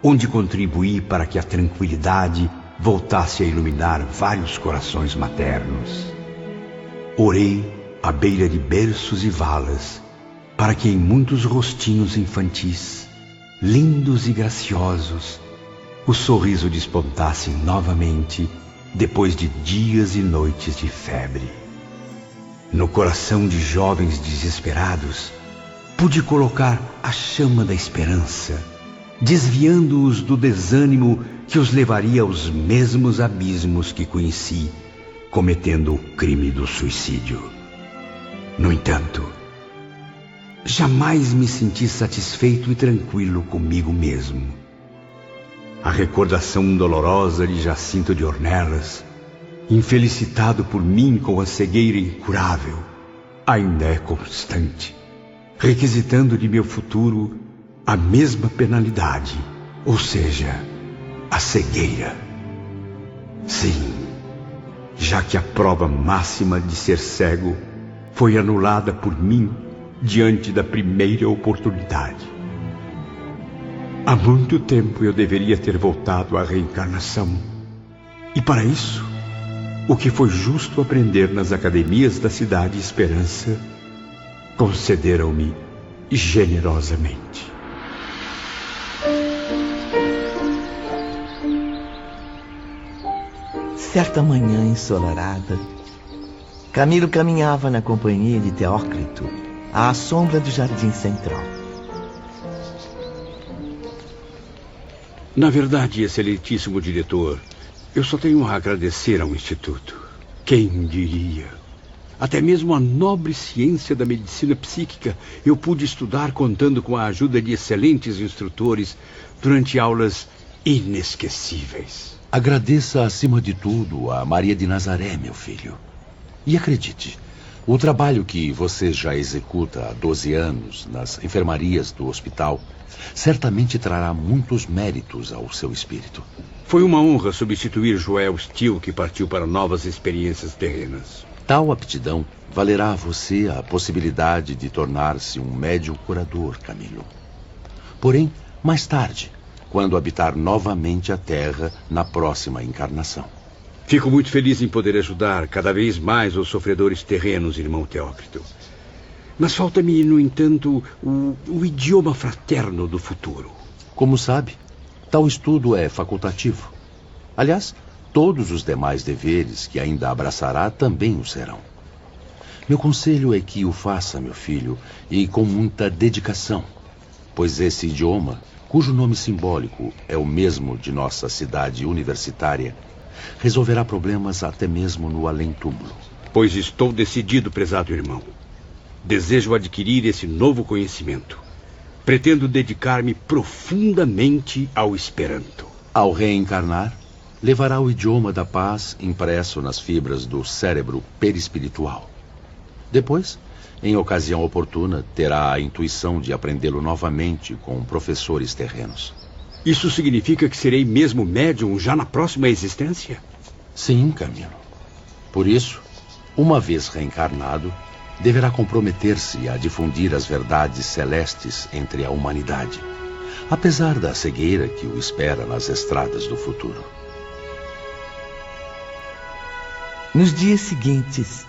onde contribuí para que a tranquilidade voltasse a iluminar vários corações maternos. Orei à beira de berços e valas, para que em muitos rostinhos infantis, lindos e graciosos, o sorriso despontasse novamente depois de dias e noites de febre. No coração de jovens desesperados, pude colocar a chama da esperança, desviando-os do desânimo que os levaria aos mesmos abismos que conheci, cometendo o crime do suicídio. No entanto, jamais me senti satisfeito e tranquilo comigo mesmo. A recordação dolorosa de Jacinto de Ornelas, infelicitado por mim com a cegueira incurável, ainda é constante, requisitando de meu futuro a mesma penalidade, ou seja, a cegueira. Sim, já que a prova máxima de ser cego foi anulada por mim diante da primeira oportunidade. Há muito tempo eu deveria ter voltado à reencarnação, e para isso, o que foi justo aprender nas academias da Cidade Esperança, concederam-me generosamente. Certa manhã ensolarada, Camilo caminhava na companhia de Teócrito, à sombra do jardim central. Na verdade, excelentíssimo diretor, eu só tenho a agradecer ao Instituto. Quem diria? Até mesmo a nobre ciência da medicina psíquica eu pude estudar contando com a ajuda de excelentes instrutores durante aulas inesquecíveis. Agradeça acima de tudo a Maria de Nazaré, meu filho. E acredite, o trabalho que você já executa há 12 anos nas enfermarias do hospital certamente trará muitos méritos ao seu espírito. Foi uma honra substituir Joel Steele, que partiu para novas experiências terrenas. Tal aptidão valerá a você a possibilidade de tornar-se um médium curador, Camilo. Porém, mais tarde, quando habitar novamente a Terra na próxima encarnação. Fico muito feliz em poder ajudar cada vez mais os sofredores terrenos, irmão Teócrito. Mas falta-me, no entanto, o idioma fraterno do futuro. Como sabe, tal estudo é facultativo. Aliás, todos os demais deveres que ainda abraçará também o serão. Meu conselho é que o faça, meu filho, e com muita dedicação, pois esse idioma, cujo nome simbólico é o mesmo de nossa cidade universitária, resolverá problemas até mesmo no além-túmulo. Pois estou decidido, prezado irmão. Desejo adquirir esse novo conhecimento. Pretendo dedicar-me profundamente ao Esperanto. Ao reencarnar, levará o idioma da paz impresso nas fibras do cérebro perispiritual. Depois, em ocasião oportuna, terá a intuição de aprendê-lo novamente com professores terrenos. Isso significa que serei mesmo médium já na próxima existência? Sim, Camilo. Por isso, uma vez reencarnado, deverá comprometer-se a difundir as verdades celestes entre a humanidade, apesar da cegueira que o espera nas estradas do futuro. Nos dias seguintes,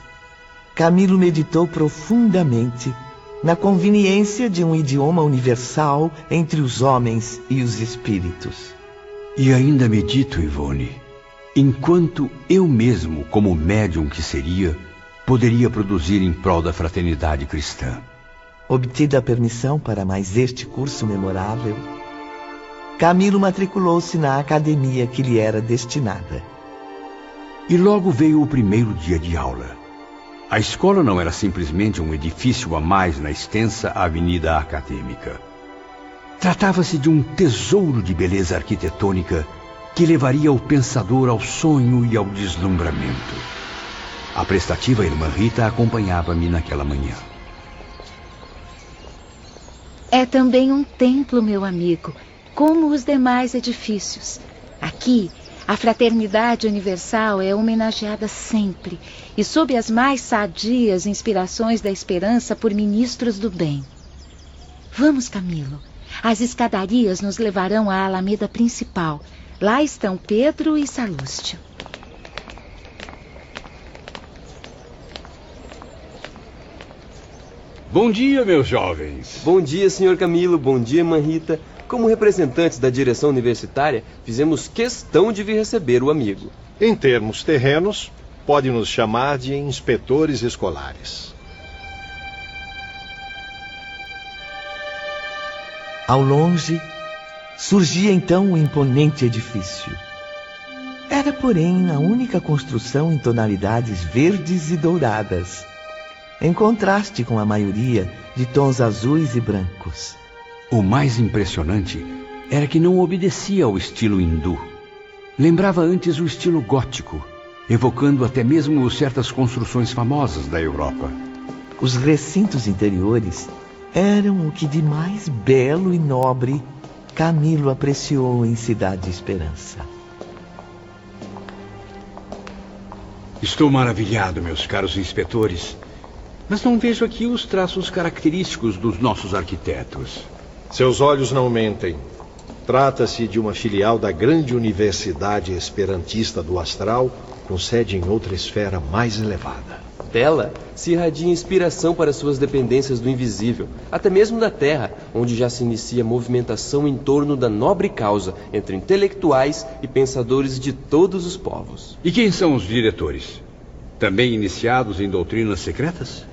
Camilo meditou profundamente na conveniência de um idioma universal entre os homens e os espíritos. E ainda medito, Ivone, enquanto eu mesmo, como médium que seria, poderia produzir em prol da fraternidade cristã. Obtida a permissão para mais este curso memorável, Camilo matriculou-se na academia que lhe era destinada. E logo veio o primeiro dia de aula. A escola não era simplesmente um edifício a mais na extensa avenida acadêmica. Tratava-se de um tesouro de beleza arquitetônica que levaria o pensador ao sonho e ao deslumbramento. A prestativa irmã Rita acompanhava-me naquela manhã. É também um templo, meu amigo, como os demais edifícios. Aqui, a fraternidade universal é homenageada sempre e sob as mais sadias inspirações da esperança por ministros do bem. Vamos, Camilo. As escadarias nos levarão à alameda principal. Lá estão Pedro e Salústio. Bom dia, meus jovens. Bom dia, senhor Camilo. Bom dia, irmã Rita. Como representantes da direção universitária, fizemos questão de vir receber o amigo. Em termos terrenos, pode nos chamar de inspetores escolares. Ao longe, surgia então um imponente edifício. Era, porém, a única construção em tonalidades verdes e douradas, em contraste com a maioria de tons azuis e brancos. O mais impressionante era que não obedecia ao estilo hindu. Lembrava antes o estilo gótico, evocando até mesmo certas construções famosas da Europa. Os recintos interiores eram o que de mais belo e nobre Camilo apreciou em Cidade Esperança. Estou maravilhado, meus caros inspetores, mas não vejo aqui os traços característicos dos nossos arquitetos. Seus olhos não mentem. Trata-se de uma filial da grande Universidade Esperantista do Astral, com sede em outra esfera mais elevada. Dela se irradia inspiração para suas dependências do invisível, até mesmo da Terra, onde já se inicia movimentação em torno da nobre causa entre intelectuais e pensadores de todos os povos. E quem são os diretores? Também iniciados em doutrinas secretas?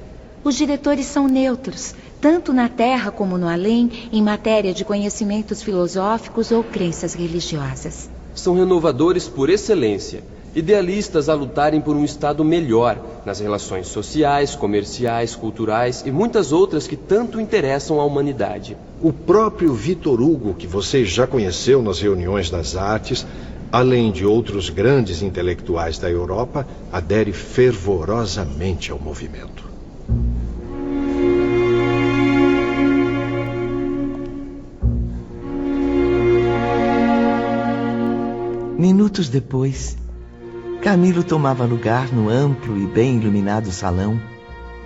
Os diretores são neutros, tanto na Terra como no além, em matéria de conhecimentos filosóficos ou crenças religiosas. São renovadores por excelência idealistas a lutarem por um estado melhor nas relações sociais, comerciais, culturais e muitas outras que tanto interessam à humanidade. O próprio Victor Hugo, que você já conheceu nas reuniões das artes, além de outros grandes intelectuais da Europa, adere fervorosamente ao movimento. Minutos depois, Camilo tomava lugar no amplo e bem iluminado salão,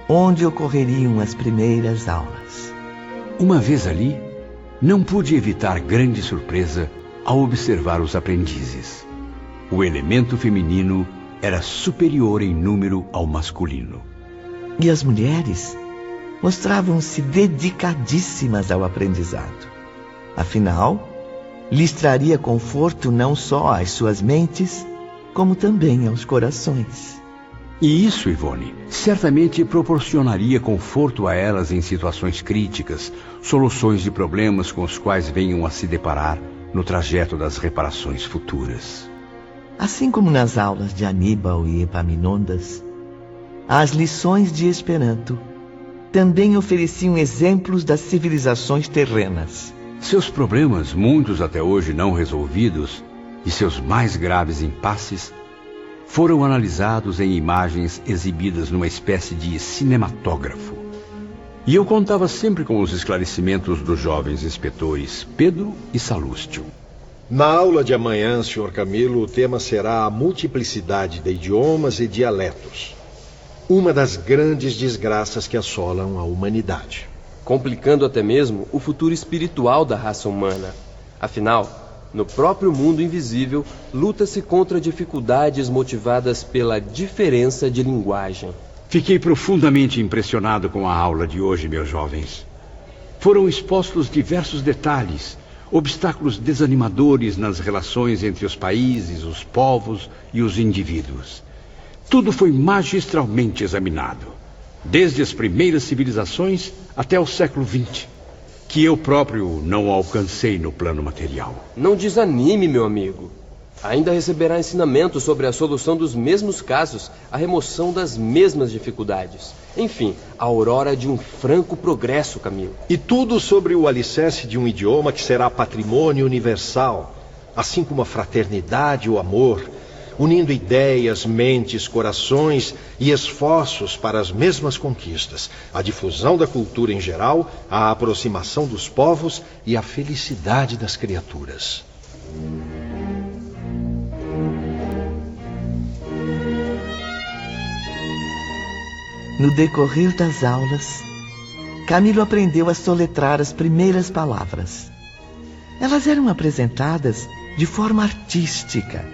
onde ocorreriam as primeiras aulas. Uma vez ali, não pude evitar grande surpresa ao observar os aprendizes. O elemento feminino era superior em número ao masculino. E as mulheres mostravam-se dedicadíssimas ao aprendizado. Afinal, lhes traria conforto não só às suas mentes, como também aos corações. E isso, Ivone, certamente proporcionaria conforto a elas em situações críticas, soluções de problemas com os quais venham a se deparar no trajeto das reparações futuras. Assim como nas aulas de Aníbal e Epaminondas, as lições de Esperanto também ofereciam exemplos das civilizações terrenas. Seus problemas, muitos até hoje não resolvidos, e seus mais graves impasses, foram analisados em imagens exibidas numa espécie de cinematógrafo. E eu contava sempre com os esclarecimentos dos jovens inspetores Pedro e Salústio. Na aula de amanhã, Sr. Camilo, o tema será a multiplicidade de idiomas e dialetos. Uma das grandes desgraças que assolam a humanidade. Complicando até mesmo o futuro espiritual da raça humana. Afinal, no próprio mundo invisível, luta-se contra dificuldades motivadas pela diferença de linguagem. Fiquei profundamente impressionado com a aula de hoje, meus jovens. Foram expostos diversos detalhes, obstáculos desanimadores nas relações entre os países, os povos e os indivíduos. Tudo foi magistralmente examinado, desde as primeiras civilizações até o século XX, que eu próprio não alcancei no plano material. Não desanime, meu amigo. Ainda receberá ensinamentos sobre a solução dos mesmos casos, a remoção das mesmas dificuldades. Enfim, a aurora de um franco progresso, Camilo. E tudo sobre o alicerce de um idioma que será patrimônio universal, assim como a fraternidade e o amor, unindo ideias, mentes, corações e esforços para as mesmas conquistas, a difusão da cultura em geral, a aproximação dos povos e a felicidade das criaturas. No decorrer das aulas, Camilo aprendeu a soletrar as primeiras palavras. Elas eram apresentadas de forma artística,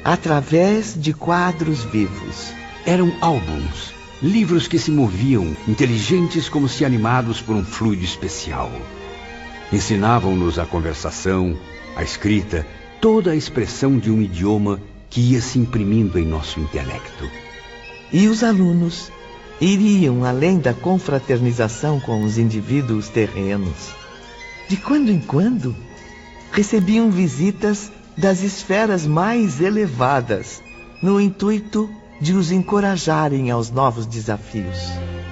através de quadros vivos. Eram álbuns, livros que se moviam, inteligentes como se animados por um fluido especial. Ensinavam-nos a conversação, a escrita, toda a expressão de um idioma que ia se imprimindo em nosso intelecto. E os alunos iriam além da confraternização com os indivíduos terrenos. De quando em quando, recebiam visitas das esferas mais elevadas, no intuito de os encorajarem aos novos desafios.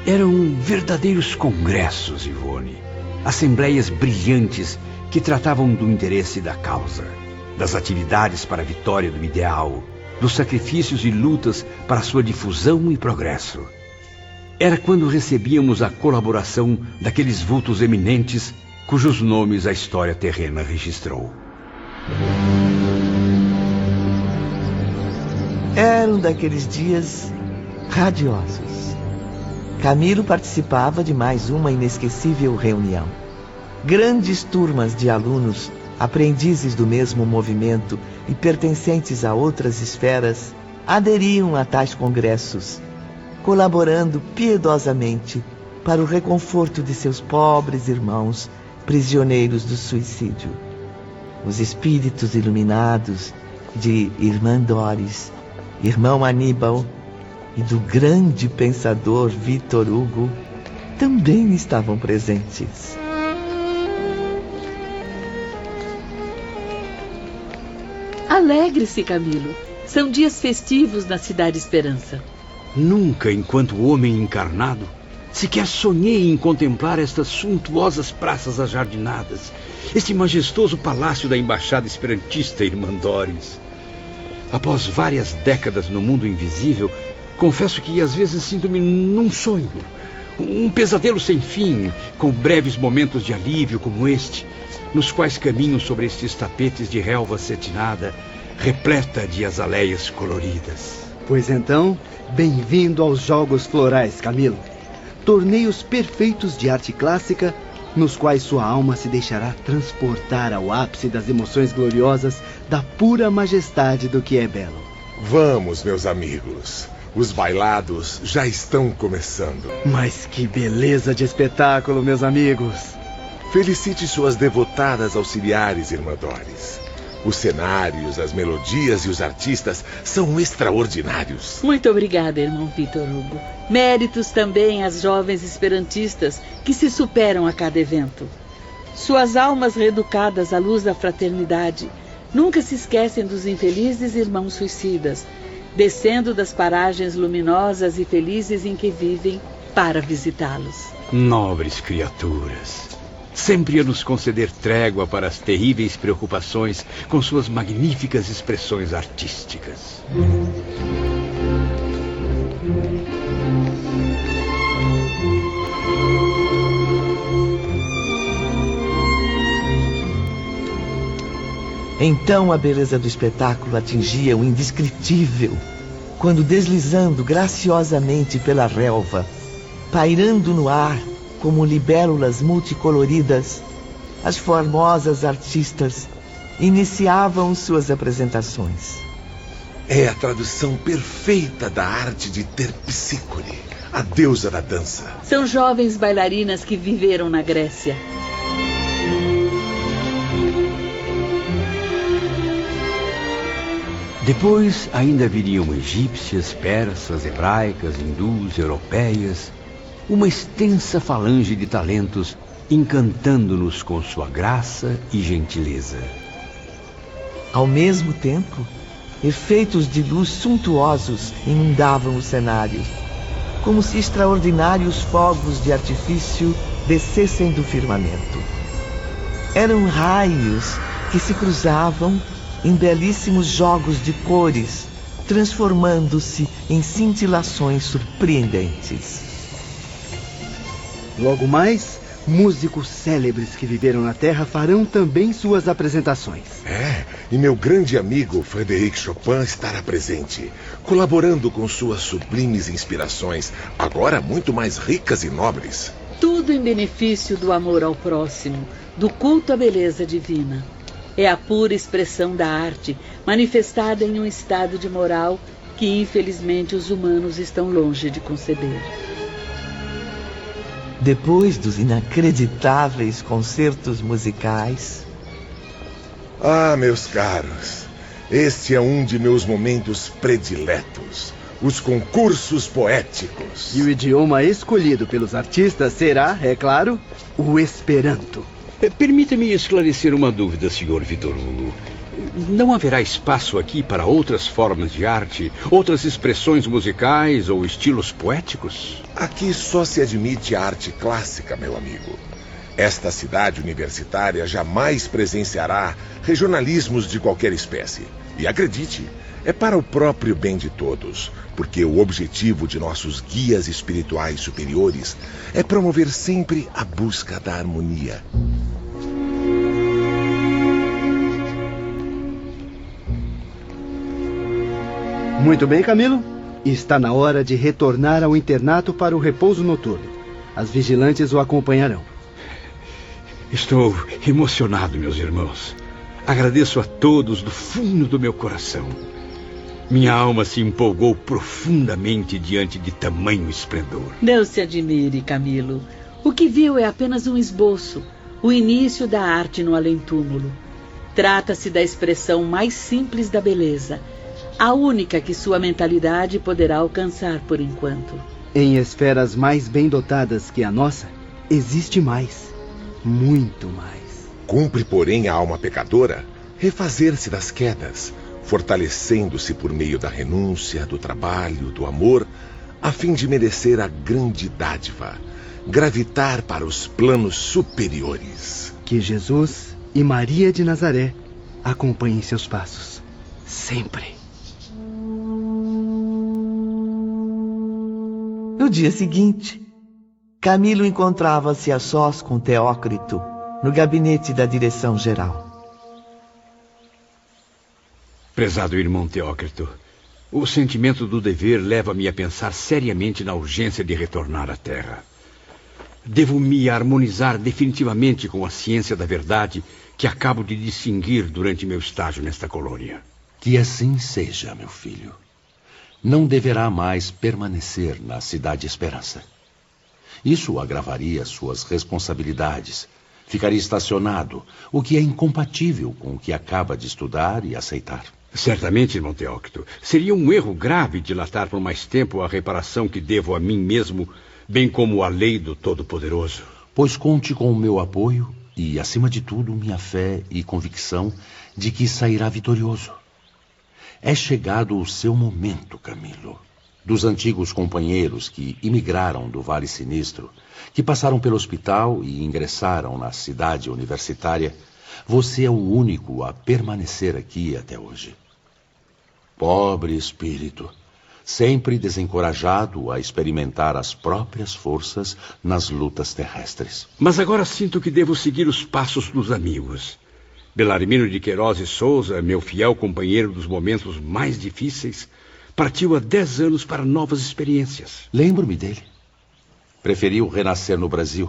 Eram verdadeiros congressos, Ivone. Assembleias brilhantes que tratavam do interesse da causa, das atividades para a vitória do ideal, dos sacrifícios e lutas para sua difusão e progresso. Era quando recebíamos a colaboração daqueles vultos eminentes cujos nomes a história terrena registrou. Eram daqueles dias radiosos. Camilo participava de mais uma inesquecível reunião. Grandes turmas de alunos, aprendizes do mesmo movimento e pertencentes a outras esferas, aderiam a tais congressos, colaborando piedosamente para o reconforto de seus pobres irmãos prisioneiros do suicídio. Os espíritos iluminados de Irmã Doris, Irmão Aníbal e do grande pensador Victor Hugo também estavam presentes. Alegre-se, Camilo. São dias festivos na Cidade Esperança. Nunca, enquanto homem encarnado, sequer sonhei em contemplar estas suntuosas praças ajardinadas, este majestoso palácio da Embaixada Esperantista Irmandores. Após várias décadas no mundo invisível, confesso que às vezes sinto-me num sonho, um pesadelo sem fim, com breves momentos de alívio como este, nos quais caminho sobre estes tapetes de relva cetinada, repleta de azaleias coloridas. Pois então, bem-vindo aos Jogos Florais, Camilo. Torneios perfeitos de arte clássica, nos quais sua alma se deixará transportar ao ápice das emoções gloriosas da pura majestade do que é belo. Vamos, meus amigos. Os bailados já estão começando. Mas que beleza de espetáculo, meus amigos. Felicite suas devotadas auxiliares, Irmandores. Os cenários, as melodias e os artistas são extraordinários. Muito obrigada, irmão Vitor Hugo. Méritos também às jovens esperantistas que se superam a cada evento. Suas almas reeducadas à luz da fraternidade nunca se esquecem dos infelizes irmãos suicidas, descendo das paragens luminosas e felizes em que vivem para visitá-los. Nobres criaturas, sempre a nos conceder trégua para as terríveis preocupações com suas magníficas expressões artísticas. Então a beleza do espetáculo atingia o indescritível, quando deslizando graciosamente pela relva, pairando no ar como libélulas multicoloridas, as formosas artistas iniciavam suas apresentações. É a tradução perfeita da arte de Terpsícore, a deusa da dança. São jovens bailarinas que viveram na Grécia. Depois ainda viriam egípcias, persas, hebraicas, hindus, europeias, uma extensa falange de talentos encantando-nos com sua graça e gentileza. Ao mesmo tempo, efeitos de luz suntuosos inundavam o cenário, como se extraordinários fogos de artifício descessem do firmamento. Eram raios que se cruzavam em belíssimos jogos de cores, transformando-se em cintilações surpreendentes. Logo mais, músicos célebres que viveram na Terra farão também suas apresentações. E meu grande amigo Frédéric Chopin estará presente, colaborando com suas sublimes inspirações, agora muito mais ricas e nobres. Tudo em benefício do amor ao próximo, do culto à beleza divina. É a pura expressão da arte, manifestada em um estado de moral que, infelizmente, os humanos estão longe de conceber. Depois dos inacreditáveis concertos musicais... Ah, meus caros, este é um de meus momentos prediletos, os concursos poéticos. E o idioma escolhido pelos artistas será, é claro, o Esperanto. Permita-me esclarecer uma dúvida, Sr. Vitor Hugo. Não haverá espaço aqui para outras formas de arte, outras expressões musicais ou estilos poéticos? Aqui só se admite a arte clássica, meu amigo. Esta cidade universitária jamais presenciará regionalismos de qualquer espécie. E acredite, é para o próprio bem de todos, porque o objetivo de nossos guias espirituais superiores é promover sempre a busca da harmonia. Muito bem, Camilo. Está na hora de retornar ao internato para o repouso noturno. As vigilantes o acompanharão. Estou emocionado, meus irmãos. Agradeço a todos do fundo do meu coração. Minha alma se empolgou profundamente diante de tamanho esplendor. Não se admire, Camilo. O que viu é apenas um esboço, o início da arte no além-túmulo. Trata-se da expressão mais simples da beleza, a única que sua mentalidade poderá alcançar por enquanto. Em esferas mais bem dotadas que a nossa, existe mais, muito mais. Cumpre, porém, a alma pecadora refazer-se das quedas, fortalecendo-se por meio da renúncia, do trabalho, do amor, a fim de merecer a grande dádiva, gravitar para os planos superiores. Que Jesus e Maria de Nazaré acompanhem seus passos. Sempre. No dia seguinte, Camilo encontrava-se a sós com Teócrito no gabinete da direção-geral. Prezado irmão Teócrito, o sentimento do dever leva-me a pensar seriamente na urgência de retornar à Terra. Devo me harmonizar definitivamente com a ciência da verdade que acabo de distinguir durante meu estágio nesta colônia. Que assim seja, meu filho. Não deverá mais permanecer na Cidade Esperança. Isso agravaria suas responsabilidades. Ficaria estacionado, o que é incompatível com o que acaba de estudar e aceitar. Certamente, irmão Teócrito. Seria um erro grave dilatar por mais tempo a reparação que devo a mim mesmo, bem como a lei do Todo-Poderoso. Pois conte com o meu apoio e, acima de tudo, minha fé e convicção de que sairá vitorioso. É chegado o seu momento, Camilo. Dos antigos companheiros que imigraram do Vale Sinistro, que passaram pelo hospital e ingressaram na cidade universitária, você é o único a permanecer aqui até hoje. Pobre espírito, sempre desencorajado a experimentar as próprias forças nas lutas terrestres. Mas agora sinto que devo seguir os passos dos amigos. Belarmino de Queiroz e Souza, meu fiel companheiro dos momentos mais difíceis, partiu há 10 anos para novas experiências. Lembro-me dele. Preferiu renascer no Brasil,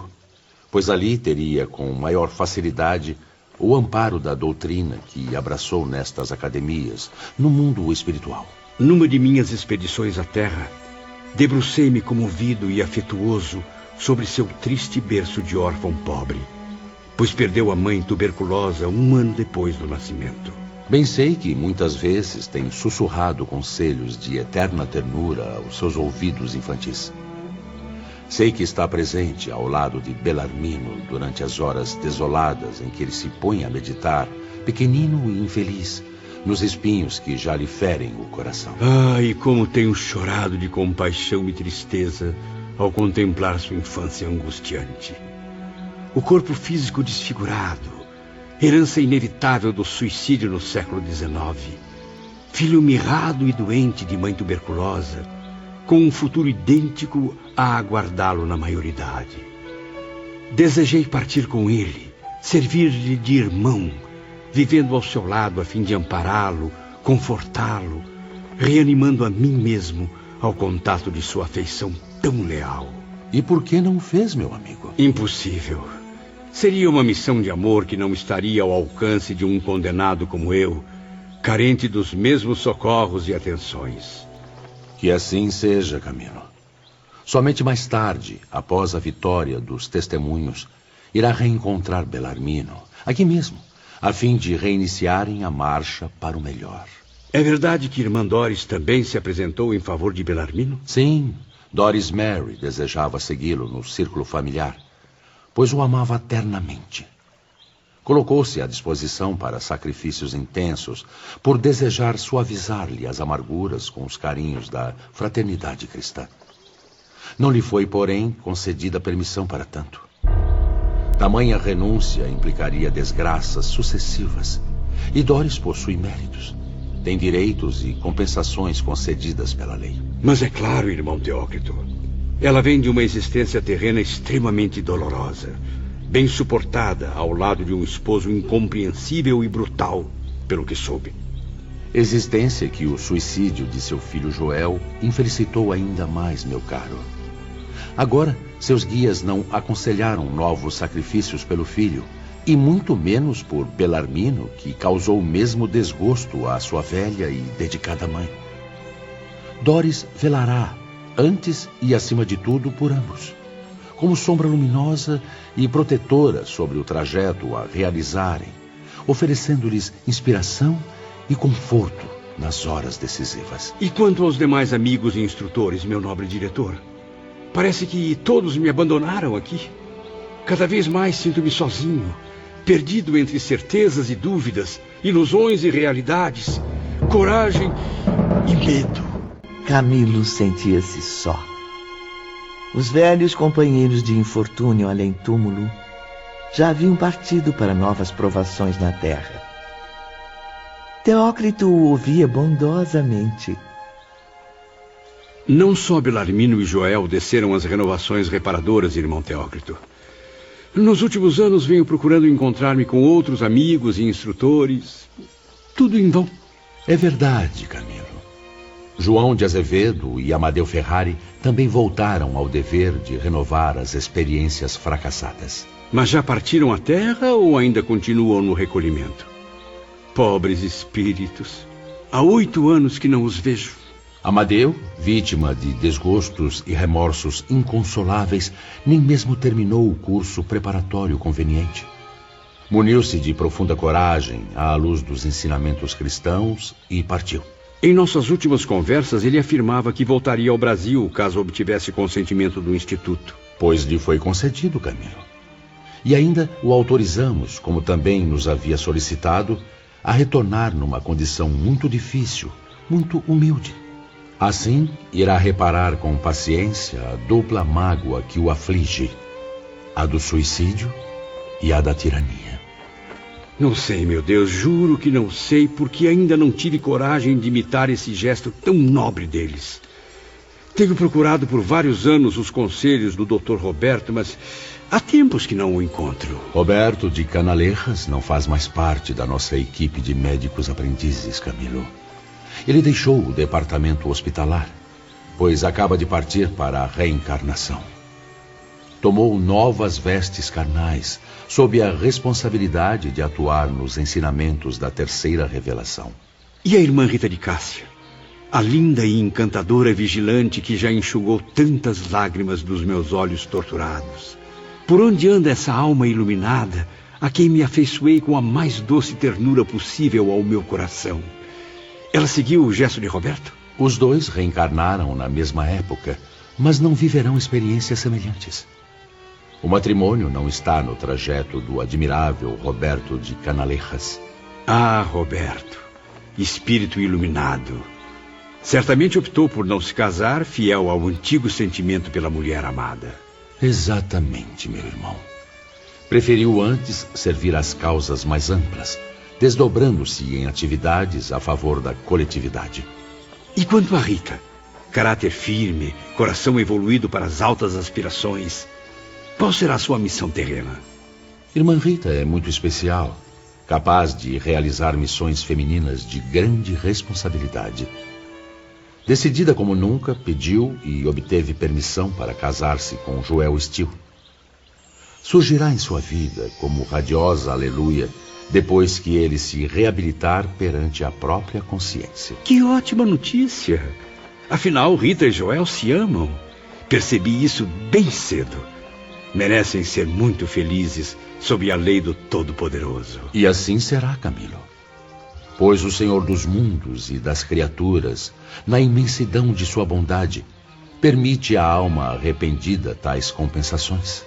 pois ali teria com maior facilidade o amparo da doutrina que abraçou nestas academias, no mundo espiritual. Numa de minhas expedições à Terra, debrucei-me comovido e afetuoso sobre seu triste berço de órfão pobre, pois perdeu a mãe tuberculosa 1 ano depois do nascimento. Bem sei que muitas vezes tem sussurrado conselhos de eterna ternura aos seus ouvidos infantis. Sei que está presente ao lado de Belarmino durante as horas desoladas em que ele se põe a meditar, pequenino e infeliz, nos espinhos que já lhe ferem o coração. E como tenho chorado de compaixão e tristeza ao contemplar sua infância angustiante. O corpo físico desfigurado, herança inevitável do suicídio no século XIX, filho mirrado e doente de mãe tuberculosa, com um futuro idêntico a aguardá-lo na maioridade. Desejei partir com ele, servir-lhe de irmão, vivendo ao seu lado a fim de ampará-lo, confortá-lo, reanimando a mim mesmo ao contato de sua afeição tão leal. E por que não o fez, meu amigo? Impossível. Seria uma missão de amor que não estaria ao alcance de um condenado como eu, carente dos mesmos socorros e atenções. Que assim seja, Camilo. Somente mais tarde, após a vitória dos testemunhos, irá reencontrar Belarmino, aqui mesmo, a fim de reiniciarem a marcha para o melhor. É verdade que irmã Doris também se apresentou em favor de Belarmino? Sim, Doris Mary desejava segui-lo no círculo familiar, pois o amava ternamente. Colocou-se à disposição para sacrifícios intensos, por desejar suavizar-lhe as amarguras com os carinhos da fraternidade cristã. Não lhe foi, porém, concedida permissão para tanto. Tamanha renúncia implicaria desgraças sucessivas, e Doris possui méritos. Tem direitos e compensações concedidas pela lei. Mas é claro, irmão Teócrito, ela vem de uma existência terrena extremamente dolorosa, bem suportada ao lado de um esposo incompreensível e brutal, pelo que soube. Existência que o suicídio de seu filho Joel infelicitou ainda mais, meu caro. Agora, seus guias não aconselharam novos sacrifícios pelo filho, e muito menos por Belarmino, que causou o mesmo desgosto à sua velha e dedicada mãe. Doris velará, antes e acima de tudo, por ambos, como sombra luminosa e protetora sobre o trajeto a realizarem, oferecendo-lhes inspiração e conforto nas horas decisivas. E quanto aos demais amigos e instrutores, meu nobre diretor? Parece que todos me abandonaram aqui. Cada vez mais sinto-me sozinho, perdido entre certezas e dúvidas, ilusões e realidades, coragem e medo. Camilo sentia-se só. Os velhos companheiros de infortúnio além-túmulo já haviam partido para novas provações na terra. Teócrito o ouvia bondosamente. Não só Belarmino e Joel desceram as renovações reparadoras, irmão Teócrito. Nos últimos anos venho procurando encontrar-me com outros amigos e instrutores. Tudo em vão. É verdade, Camilo. João de Azevedo e Amadeu Ferrari também voltaram ao dever de renovar as experiências fracassadas. Mas já partiram à terra ou ainda continuam no recolhimento? Pobres espíritos. Há 8 anos que não os vejo. Amadeu, vítima de desgostos e remorsos inconsoláveis, nem mesmo terminou o curso preparatório conveniente. Muniu-se de profunda coragem à luz dos ensinamentos cristãos e partiu. Em nossas últimas conversas, ele afirmava que voltaria ao Brasil caso obtivesse consentimento do Instituto. Pois lhe foi concedido, Camilo. E ainda o autorizamos, como também nos havia solicitado, a retornar numa condição muito difícil, muito humilde. Assim, irá reparar com paciência a dupla mágoa que o aflige, a do suicídio e a da tirania. Não sei, meu Deus, juro que não sei, porque ainda não tive coragem de imitar esse gesto tão nobre deles. Tenho procurado por vários anos os conselhos do Dr. Roberto, mas há tempos que não o encontro. Roberto de Canalejas não faz mais parte da nossa equipe de médicos aprendizes, Camilo. Ele deixou o departamento hospitalar, pois acaba de partir para a reencarnação. Tomou novas vestes carnais, sob a responsabilidade de atuar nos ensinamentos da terceira revelação. E a irmã Rita de Cássia? A linda e encantadora vigilante que já enxugou tantas lágrimas dos meus olhos torturados. Por onde anda essa alma iluminada, a quem me afeiçoei com a mais doce ternura possível ao meu coração? Ela seguiu o gesto de Roberto? Os dois reencarnaram na mesma época, mas não viverão experiências semelhantes. O matrimônio não está no trajeto do admirável Roberto de Canalejas. Ah, Roberto, espírito iluminado. Certamente optou por não se casar, fiel ao antigo sentimento pela mulher amada. Exatamente, meu irmão. Preferiu antes servir às causas mais amplas, desdobrando-se em atividades a favor da coletividade. E quanto a Rita? Caráter firme, coração evoluído para as altas aspirações. Qual será a sua missão terrena? Irmã Rita é muito especial, capaz de realizar missões femininas de grande responsabilidade. Decidida como nunca, pediu e obteve permissão para casar-se com Joel Steele. Surgirá em sua vida como radiosa aleluia, depois que ele se reabilitar perante a própria consciência. Que ótima notícia! Afinal, Rita e Joel se amam. Percebi isso bem cedo. Merecem ser muito felizes sob a lei do Todo-Poderoso. E assim será, Camilo. Pois o Senhor dos mundos e das criaturas, na imensidão de sua bondade, permite à alma arrependida tais compensações.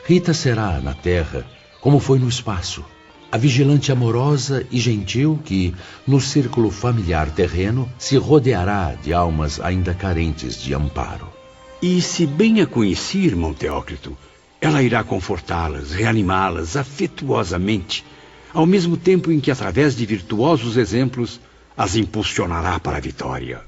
Rita será na terra como foi no espaço, a vigilante amorosa e gentil que, no círculo familiar terreno, se rodeará de almas ainda carentes de amparo. E se bem a conheci, irmão Teócrito, ela irá confortá-las, reanimá-las afetuosamente, ao mesmo tempo em que, através de virtuosos exemplos, as impulsionará para a vitória.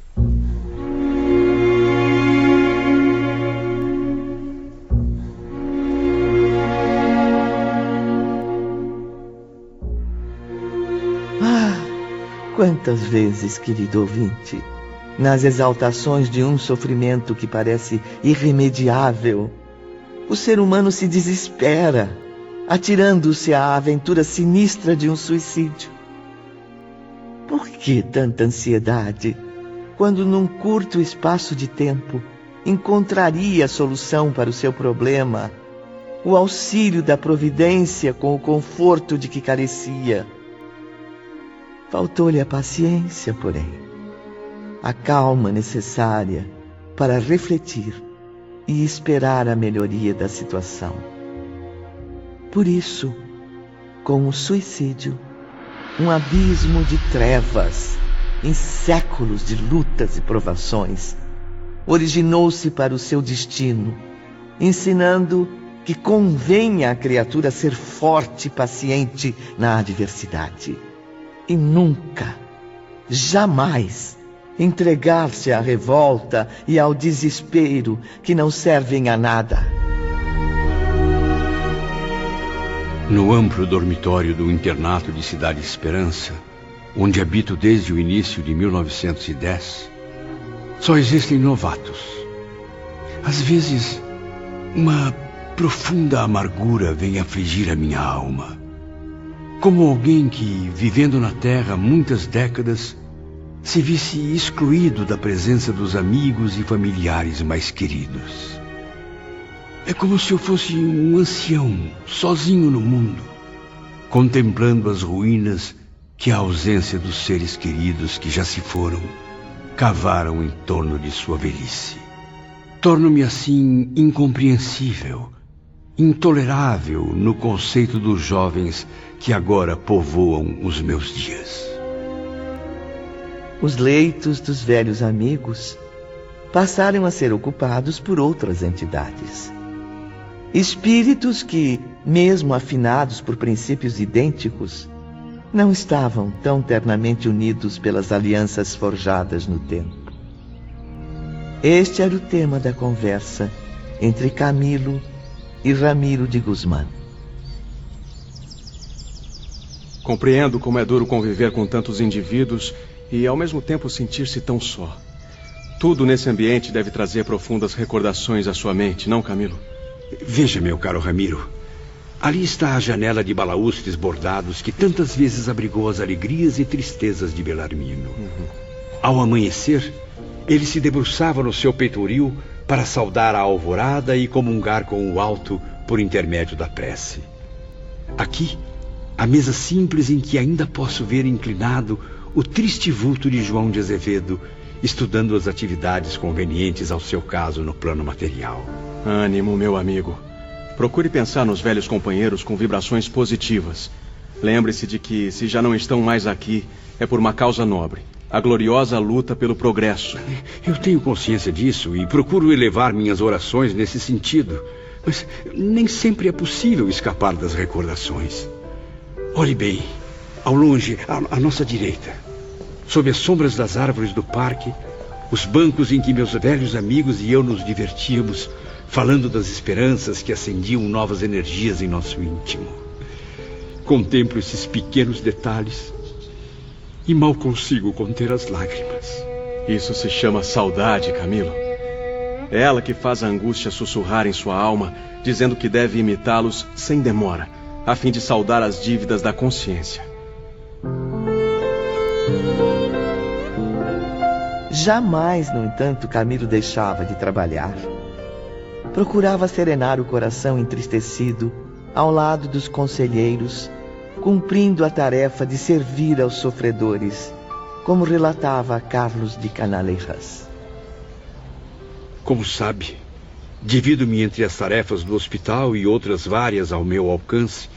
Quantas vezes, querido ouvinte, nas exaltações de um sofrimento que parece irremediável, o ser humano se desespera, atirando-se à aventura sinistra de um suicídio. Por que tanta ansiedade, quando num curto espaço de tempo encontraria a solução para o seu problema, o auxílio da providência com o conforto de que carecia? Faltou-lhe a paciência, porém, a calma necessária para refletir e esperar a melhoria da situação. Por isso, com o suicídio, um abismo de trevas, em séculos de lutas e provações, originou-se para o seu destino, ensinando que convém à criatura ser forte e paciente na adversidade e nunca, jamais entregar-se à revolta e ao desespero que não servem a nada. No amplo dormitório do internato de Cidade Esperança, onde habito desde o início de 1910, só existem novatos. Às vezes, uma profunda amargura vem afligir a minha alma. Como alguém que, vivendo na Terra há muitas décadas, se visse excluído da presença dos amigos e familiares mais queridos. É como se eu fosse um ancião, sozinho no mundo, contemplando as ruínas que a ausência dos seres queridos que já se foram cavaram em torno de sua velhice. Torno-me assim incompreensível, intolerável no conceito dos jovens que agora povoam os meus dias. Os leitos dos velhos amigos passaram a ser ocupados por outras entidades. Espíritos que, mesmo afinados por princípios idênticos, não estavam tão ternamente unidos pelas alianças forjadas no tempo. Este era o tema da conversa entre Camilo e Ramiro de Guzmán. Compreendo como é duro conviver com tantos indivíduos e, ao mesmo tempo, sentir-se tão só. Tudo nesse ambiente deve trazer profundas recordações à sua mente, não, Camilo? Veja, meu caro Ramiro. Ali está a janela de balaústres bordados que tantas vezes abrigou as alegrias e tristezas de Belarmino. Ao amanhecer, ele se debruçava no seu peitoril para saudar a alvorada e comungar com o alto por intermédio da prece. Aqui, a mesa simples em que ainda posso ver inclinado o triste vulto de João de Azevedo, estudando as atividades convenientes ao seu caso no plano material. Ânimo, meu amigo. Procure pensar nos velhos companheiros com vibrações positivas. Lembre-se de que, se já não estão mais aqui, é por uma causa nobre. A gloriosa luta pelo progresso. Eu tenho consciência disso e procuro elevar minhas orações nesse sentido. Mas nem sempre é possível escapar das recordações. Olhe bem, ao longe, à nossa direita, sob as sombras das árvores do parque, os bancos em que meus velhos amigos e eu nos divertíamos, falando das esperanças que acendiam novas energias em nosso íntimo. Contemplo esses pequenos detalhes e mal consigo conter as lágrimas. Isso se chama saudade, Camilo. É ela que faz a angústia sussurrar em sua alma, dizendo que deve imitá-los sem demora, a fim de saldar as dívidas da consciência. Jamais, no entanto, Camilo deixava de trabalhar. Procurava serenar o coração entristecido ao lado dos conselheiros, cumprindo a tarefa de servir aos sofredores, como relatava Carlos de Canalejas. Como sabe, divido-me entre as tarefas do hospital e outras várias ao meu alcance,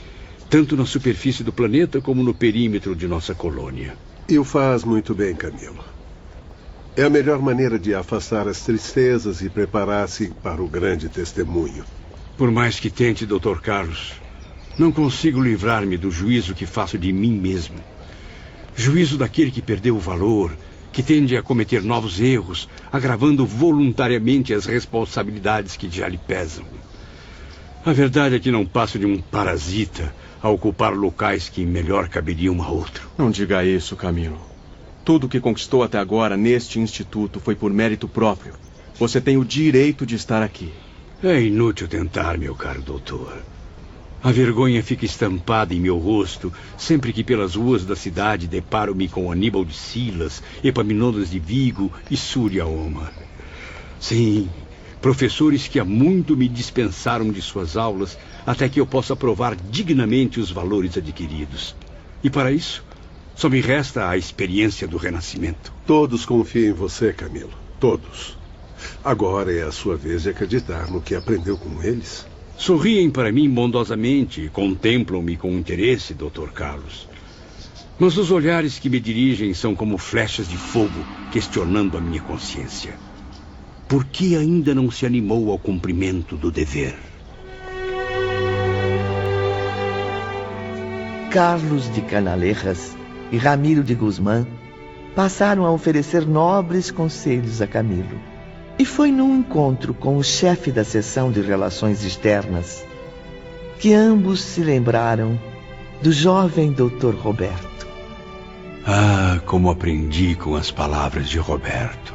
tanto na superfície do planeta como no perímetro de nossa colônia. E o faz muito bem, Camilo. É a melhor maneira de afastar as tristezas e preparar-se para o grande testemunho. Por mais que tente, Dr. Carlos, não consigo livrar-me do juízo que faço de mim mesmo. Juízo daquele que perdeu o valor, que tende a cometer novos erros, agravando voluntariamente as responsabilidades que já lhe pesam. A verdade é que não passo de um parasita a ocupar locais que melhor caberiam a outro. Não diga isso, Camilo. Tudo o que conquistou até agora neste instituto foi por mérito próprio. Você tem o direito de estar aqui. É inútil tentar, meu caro doutor. A vergonha fica estampada em meu rosto sempre que pelas ruas da cidade deparo-me com Aníbal de Silas, Epaminondas de Vigo e Súria Omar. Sim, professores que há muito me dispensaram de suas aulas até que eu possa provar dignamente os valores adquiridos. E para isso, só me resta a experiência do renascimento. Todos confiam em você, Camilo. Todos. Agora é a sua vez de acreditar no que aprendeu com eles. Sorriem para mim bondosamente e contemplam-me com interesse, Dr. Carlos. Mas os olhares que me dirigem são como flechas de fogo, questionando a minha consciência. Por que ainda não se animou ao cumprimento do dever? Carlos de Canalejas e Ramiro de Guzmán passaram a oferecer nobres conselhos a Camilo. E foi num encontro com o chefe da seção de relações externas que ambos se lembraram do jovem Dr. Roberto. Ah, como aprendi com as palavras de Roberto.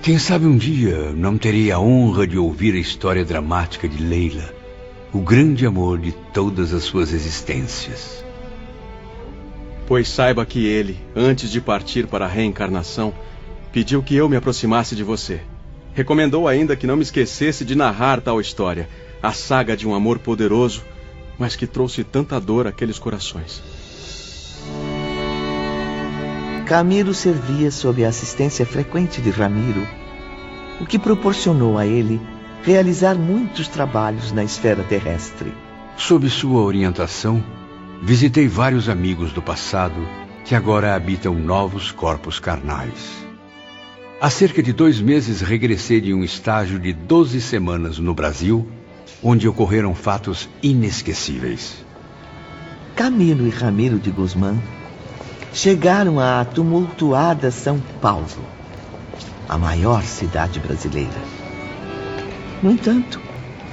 Quem sabe um dia não terei a honra de ouvir a história dramática de Leila, o grande amor de todas as suas existências. Pois saiba que ele, antes de partir para a reencarnação, pediu que eu me aproximasse de você. Recomendou ainda que não me esquecesse de narrar tal história, a saga de um amor poderoso, mas que trouxe tanta dor àqueles corações. Camilo servia sob a assistência frequente de Ramiro, o que proporcionou a ele realizar muitos trabalhos na esfera terrestre. Sob sua orientação, visitei vários amigos do passado que agora habitam novos corpos carnais. Há cerca de 2 meses regressei de um estágio de 12 semanas no Brasil, onde ocorreram fatos inesquecíveis. Camilo e Ramiro de Guzmán chegaram à tumultuada São Paulo, a maior cidade brasileira. No entanto,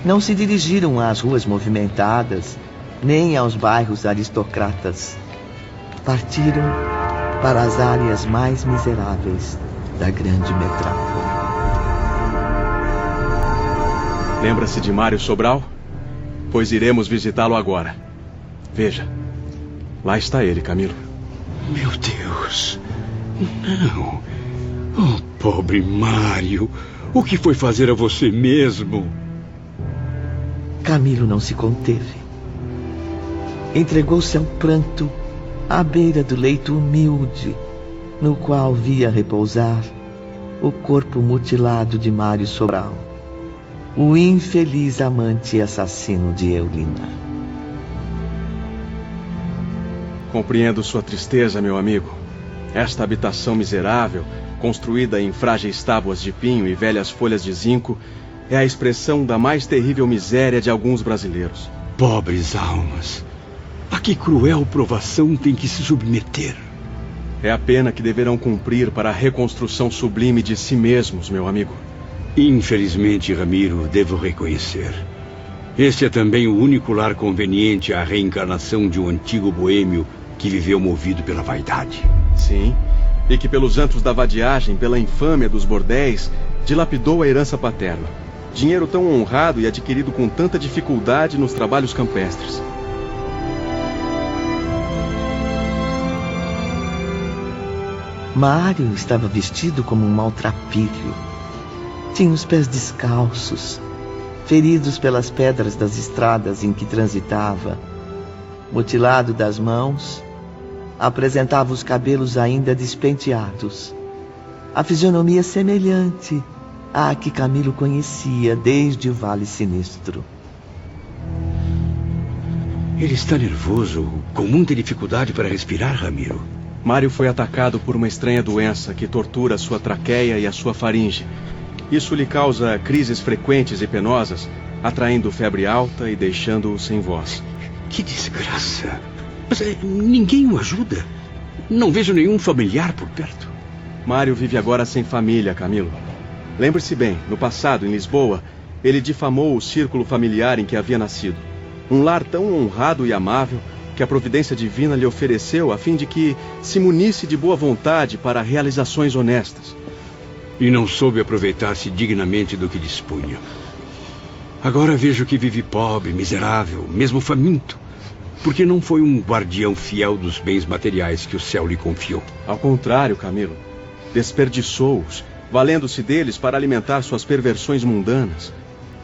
não se dirigiram às ruas movimentadas, nem aos bairros aristocratas. Partiram para as áreas mais miseráveis da grande metrópole. Lembra-se de Mário Sobral? Pois iremos visitá-lo agora. Veja, lá está ele, Camilo. Meu Deus, não. Oh, pobre Mário, o que foi fazer a você mesmo? Camilo não se conteve. Entregou-se ao pranto à beira do leito humilde, no qual via repousar o corpo mutilado de Mário Sobral, o infeliz amante e assassino de Eulina. Compreendo sua tristeza, meu amigo. Esta habitação miserável, construída em frágeis tábuas de pinho e velhas folhas de zinco, é a expressão da mais terrível miséria de alguns brasileiros. Pobres almas, a que cruel provação tem que se submeter? É a pena que deverão cumprir para a reconstrução sublime de si mesmos, meu amigo. Infelizmente, Ramiro, devo reconhecer. Este é também o único lar conveniente à reencarnação de um antigo boêmio que viveu movido pela vaidade. Sim, e que pelos antros da vadiagem, pela infâmia dos bordéis, dilapidou a herança paterna. Dinheiro tão honrado e adquirido com tanta dificuldade nos trabalhos campestres. Mário estava vestido como um maltrapilho. Tinha os pés descalços, feridos pelas pedras das estradas em que transitava. Mutilado das mãos, apresentava os cabelos ainda despenteados. A fisionomia semelhante à que Camilo conhecia desde o Vale Sinistro. Ele está nervoso, com muita dificuldade para respirar, Ramiro. Mário foi atacado por uma estranha doença que tortura sua traqueia e a sua faringe. Isso lhe causa crises frequentes e penosas, atraindo febre alta e deixando-o sem voz. Que desgraça! Mas ninguém o ajuda? Não vejo nenhum familiar por perto. Mário vive agora sem família, Camilo. Lembre-se bem, no passado, em Lisboa, ele difamou o círculo familiar em que havia nascido. Um lar tão honrado e amável que a providência divina lhe ofereceu a fim de que se munisse de boa vontade para realizações honestas. E não soube aproveitar-se dignamente do que dispunha. Agora vejo que vive pobre, miserável, mesmo faminto, porque não foi um guardião fiel dos bens materiais que o céu lhe confiou. Ao contrário, Camilo, desperdiçou-os, valendo-se deles para alimentar suas perversões mundanas.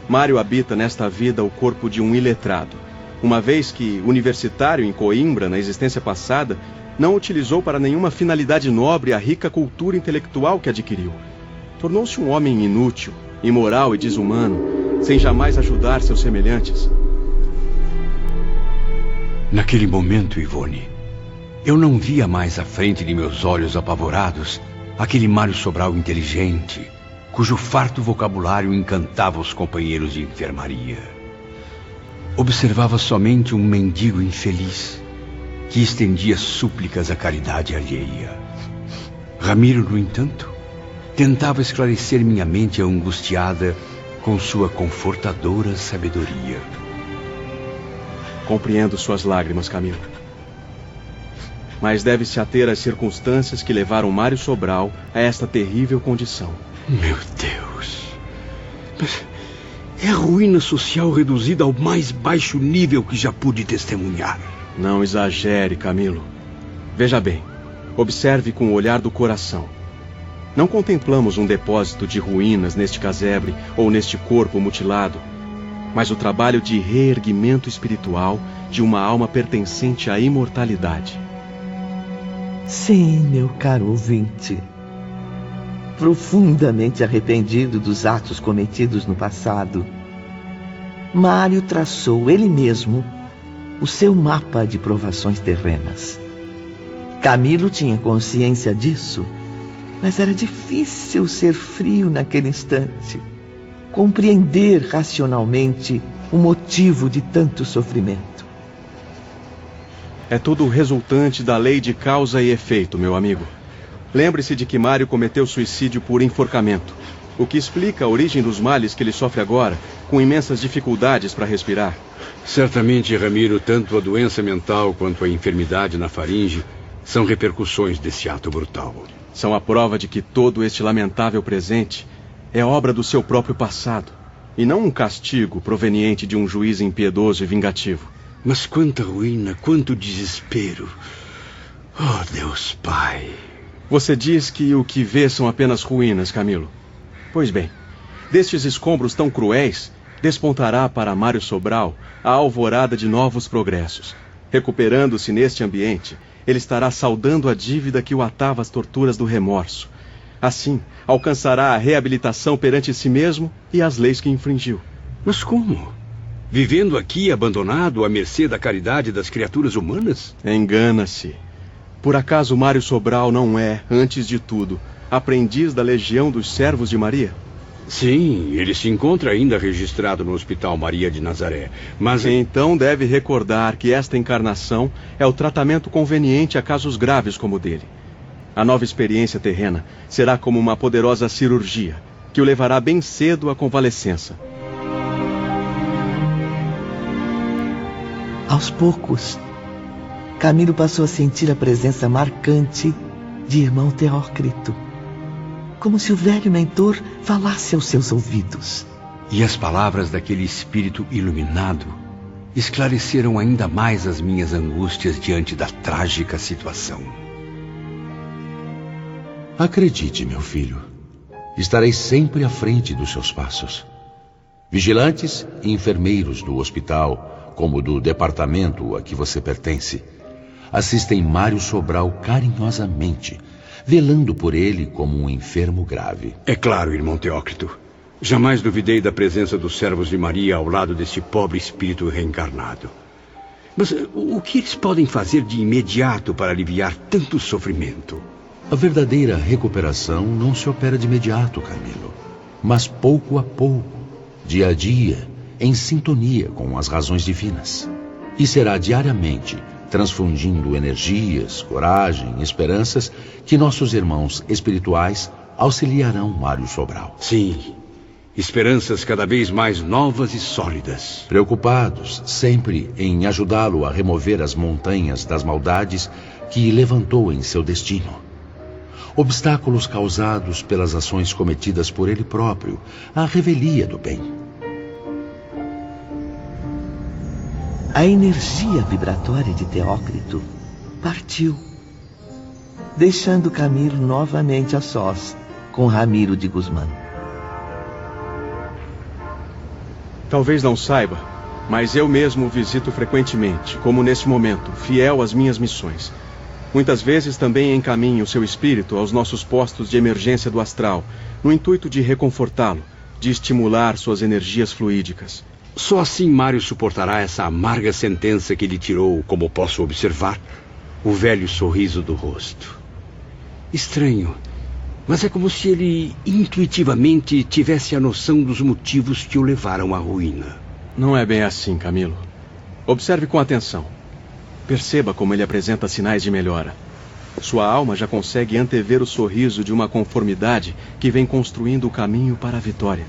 Mário habita nesta vida o corpo de um iletrado, uma vez que, universitário em Coimbra, na existência passada, não utilizou para nenhuma finalidade nobre a rica cultura intelectual que adquiriu. Tornou-se um homem inútil, imoral e desumano, sem jamais ajudar seus semelhantes. Naquele momento, Ivone, Eu não via mais à frente de meus olhos apavorados aquele Mário Sobral inteligente, cujo farto vocabulário encantava os companheiros de enfermaria. Observava somente um mendigo infeliz que estendia súplicas à caridade alheia. Ramiro, no entanto, tentava esclarecer minha mente angustiada com sua confortadora sabedoria. Compreendo suas lágrimas, Camilo. Mas deve-se ater às circunstâncias que levaram Mário Sobral a esta terrível condição. Meu Deus! Mas é a ruína social reduzida ao mais baixo nível que já pude testemunhar. Não exagere, Camilo. Veja bem, observe com o olhar do coração. Não contemplamos um depósito de ruínas neste casebre ou neste corpo mutilado, mas o trabalho de reerguimento espiritual de uma alma pertencente à imortalidade. Sim, meu caro ouvinte. Profundamente arrependido dos atos cometidos no passado, Mário traçou ele mesmo o seu mapa de provações terrenas. Camilo tinha consciência disso, mas era difícil ser frio naquele instante, compreender racionalmente o motivo de tanto sofrimento. É tudo resultante da lei de causa e efeito, meu amigo. Lembre-se de que Mário cometeu suicídio por enforcamento, o que explica a origem dos males que ele sofre agora, com imensas dificuldades para respirar. Certamente, Ramiro, tanto a doença mental quanto a enfermidade na faringe são repercussões desse ato brutal. São a prova de que todo este lamentável presente é obra do seu próprio passado, e não um castigo proveniente de um juiz impiedoso e vingativo. Mas quanta ruína, quanto desespero. Oh, Deus Pai. Você diz que o que vê são apenas ruínas, Camilo. Pois bem, destes escombros tão cruéis, despontará para Mário Sobral a alvorada de novos progressos. Recuperando-se neste ambiente, ele estará saldando a dívida que o atava às torturas do remorso. Assim, alcançará a reabilitação perante si mesmo e as leis que infringiu. Mas como? Vivendo aqui abandonado à mercê da caridade das criaturas humanas? Engana-se. Por acaso Mário Sobral não é, antes de tudo, aprendiz da Legião dos Servos de Maria? Sim, ele se encontra ainda registrado no Hospital Maria de Nazaré, mas... Então deve recordar que esta encarnação é o tratamento conveniente a casos graves como o dele. A nova experiência terrena será como uma poderosa cirurgia, que o levará bem cedo à convalescença. Aos poucos, Camilo passou a sentir a presença marcante de irmão Teócrito, como se o velho mentor falasse aos seus ouvidos. E as palavras daquele espírito iluminado esclareceram ainda mais as minhas angústias diante da trágica situação. Acredite, meu filho, estarei sempre à frente dos seus passos. Vigilantes e enfermeiros do hospital, como do departamento a que você pertence, assistem Mário Sobral carinhosamente, velando por ele como um enfermo grave. É claro, irmão Teócrito. Jamais duvidei da presença dos servos de Maria ao lado deste pobre espírito reencarnado. Mas o que eles podem fazer de imediato para aliviar tanto sofrimento? A verdadeira recuperação não se opera de imediato, Camilo, mas pouco a pouco, dia a dia, em sintonia com as razões divinas. E será diariamente, transfundindo energias, coragem, esperanças, que nossos irmãos espirituais auxiliarão Mário Sobral. Sim, esperanças cada vez mais novas e sólidas. Preocupados sempre em ajudá-lo a remover as montanhas das maldades que levantou em seu destino. Obstáculos causados pelas ações cometidas por ele próprio, à revelia do bem. A energia vibratória de Teócrito partiu, deixando Camilo novamente a sós com Ramiro de Guzmán. Talvez não saiba, mas eu mesmo o visito frequentemente, como nesse momento, fiel às minhas missões. Muitas vezes também encaminho o seu espírito aos nossos postos de emergência do astral, no intuito de reconfortá-lo, de estimular suas energias fluídicas. Só assim Mário suportará essa amarga sentença que lhe tirou, como posso observar, o velho sorriso do rosto. Estranho, mas é como se ele intuitivamente tivesse a noção dos motivos que o levaram à ruína. Não é bem assim, Camilo. Observe com atenção. Perceba como ele apresenta sinais de melhora. Sua alma já consegue antever o sorriso de uma conformidade que vem construindo o caminho para a vitória.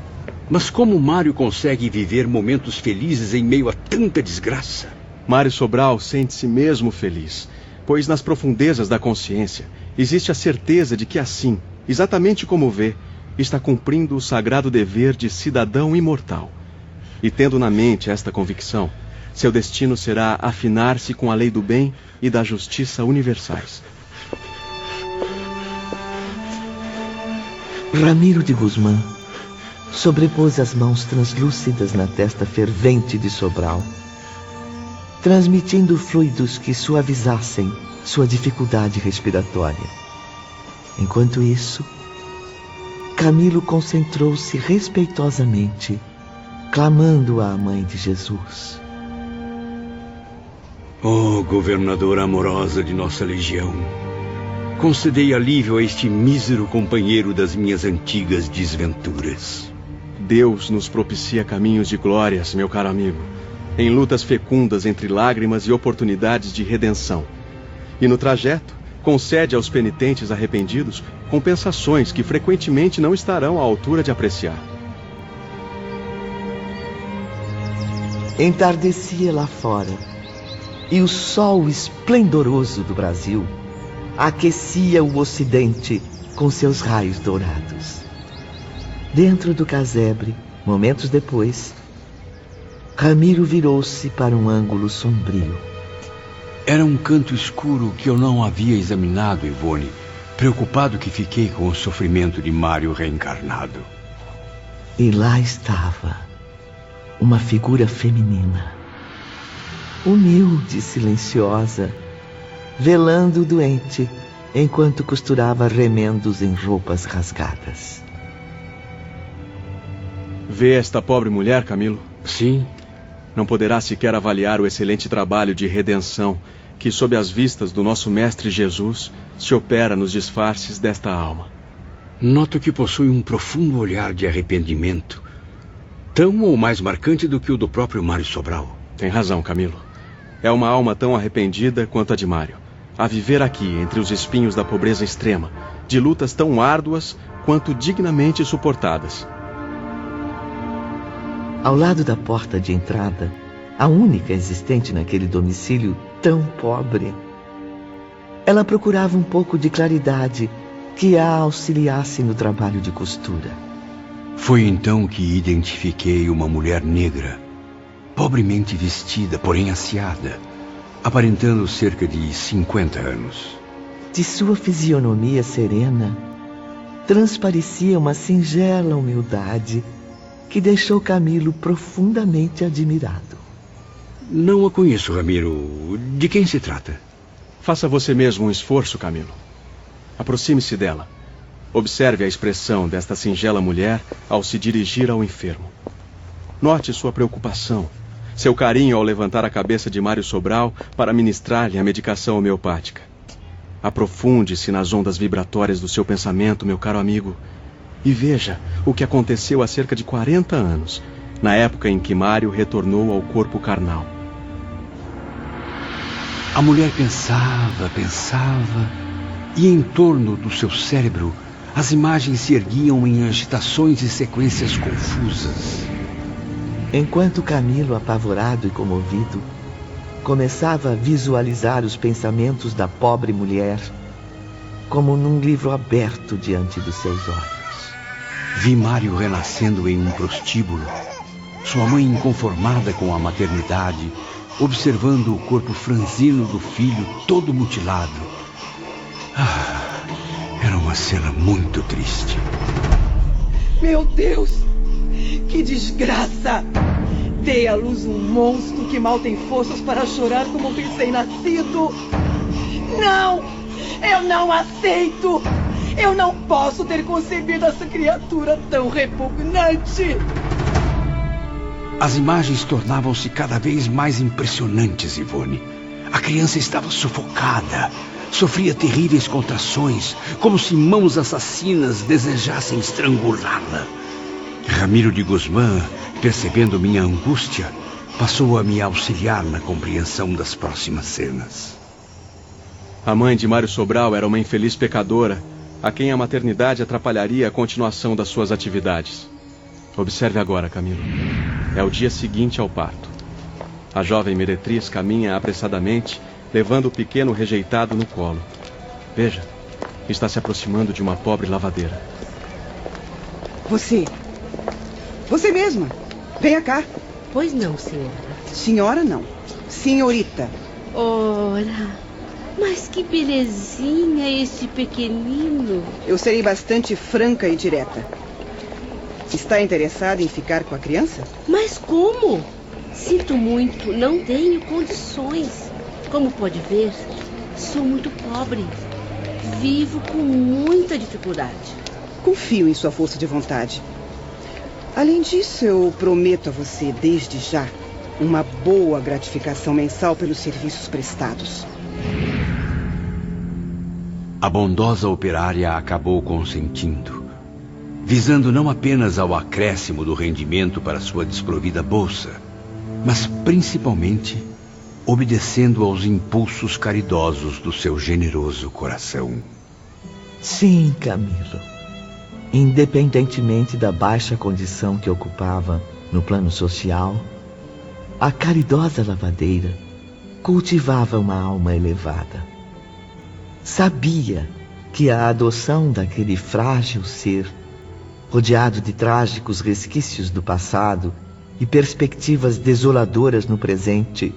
Mas como Mário consegue viver momentos felizes em meio a tanta desgraça? Mário Sobral sente-se mesmo feliz, pois nas profundezas da consciência existe a certeza de que assim, exatamente como vê, está cumprindo o sagrado dever de cidadão imortal. E tendo na mente esta convicção, seu destino será afinar-se com a lei do bem e da justiça universais. Ramiro de Guzmán sobrepôs as mãos translúcidas na testa fervente de Sobral, transmitindo fluidos que suavizassem sua dificuldade respiratória. Enquanto isso, Camilo concentrou-se respeitosamente, clamando à Mãe de Jesus. Oh, governadora amorosa de nossa legião, concedei alívio a este mísero companheiro das minhas antigas desventuras. Deus nos propicia caminhos de glórias, meu caro amigo, em lutas fecundas entre lágrimas e oportunidades de redenção. E no trajeto, concede aos penitentes arrependidos compensações que frequentemente não estarão à altura de apreciar. Entardecia lá fora, e o sol esplendoroso do Brasil aquecia o ocidente com seus raios dourados. Dentro do casebre, momentos depois, Ramiro virou-se para um ângulo sombrio. Era um canto escuro que eu não havia examinado, Ivone, preocupado que fiquei com o sofrimento de Mário reencarnado. E lá estava uma figura feminina, humilde e silenciosa, velando o doente enquanto costurava remendos em roupas rasgadas. Vê esta pobre mulher, Camilo? Sim. Não poderá sequer avaliar o excelente trabalho de redenção que, sob as vistas do nosso Mestre Jesus, se opera nos disfarces desta alma. Noto que possui um profundo olhar de arrependimento, tão ou mais marcante do que o do próprio Mário Sobral. Tem razão, Camilo. É uma alma tão arrependida quanto a de Mário, a viver aqui entre os espinhos da pobreza extrema, de lutas tão árduas quanto dignamente suportadas. Ao lado da porta de entrada, a única existente naquele domicílio tão pobre, ela procurava um pouco de claridade que a auxiliasse no trabalho de costura. Foi então que identifiquei uma mulher negra, pobremente vestida, porém asseada, aparentando cerca de 50 anos. De sua fisionomia serena, transparecia uma singela humildade que deixou Camilo profundamente admirado. Não a conheço, Ramiro. De quem se trata? Faça você mesmo um esforço, Camilo. Aproxime-se dela. Observe a expressão desta singela mulher ao se dirigir ao enfermo. Note sua preocupação, seu carinho ao levantar a cabeça de Mário Sobral para ministrar-lhe a medicação homeopática. Aprofunde-se nas ondas vibratórias do seu pensamento, meu caro amigo, e veja o que aconteceu há cerca de 40 anos, na época em que Mário retornou ao corpo carnal. A mulher pensava, e em torno do seu cérebro as imagens se erguiam em agitações e sequências confusas. Enquanto Camilo, apavorado e comovido, começava a visualizar os pensamentos da pobre mulher como num livro aberto diante dos seus olhos. Vi Mário renascendo em um prostíbulo, sua mãe inconformada com a maternidade, observando o corpo franzino do filho todo mutilado. Era uma cena muito triste. Meu Deus! Que desgraça! Dei à luz um monstro que mal tem forças para chorar como um recém-nascido. Não! Eu não aceito! Eu não posso ter concebido essa criatura tão repugnante! As imagens tornavam-se cada vez mais impressionantes, Ivone. A criança estava sufocada. Sofria terríveis contrações, como se mãos assassinas desejassem estrangulá-la. Ramiro de Guzmán, percebendo minha angústia, passou a me auxiliar na compreensão das próximas cenas. A mãe de Mário Sobral era uma infeliz pecadora, a quem a maternidade atrapalharia a continuação das suas atividades. Observe agora, Camilo. É o dia seguinte ao parto. A jovem meretriz caminha apressadamente, levando o pequeno rejeitado no colo. Veja, está se aproximando de uma pobre lavadeira. Você mesma. Venha cá. Pois não, senhora. Senhora não. Senhorita. Ora, mas que belezinha esse pequenino. Eu serei bastante franca e direta. Está interessada em ficar com a criança? Mas como? Sinto muito, não tenho condições. Como pode ver, sou muito pobre. Vivo com muita dificuldade. Confio em sua força de vontade. Além disso, eu prometo a você, desde já, uma boa gratificação mensal pelos serviços prestados. A bondosa operária acabou consentindo, visando não apenas ao acréscimo do rendimento para sua desprovida bolsa, mas principalmente obedecendo aos impulsos caridosos do seu generoso coração. Sim, Camilo. Independentemente da baixa condição que ocupava no plano social, a caridosa lavadeira cultivava uma alma elevada. Sabia que a adoção daquele frágil ser, rodeado de trágicos resquícios do passado e perspectivas desoladoras no presente,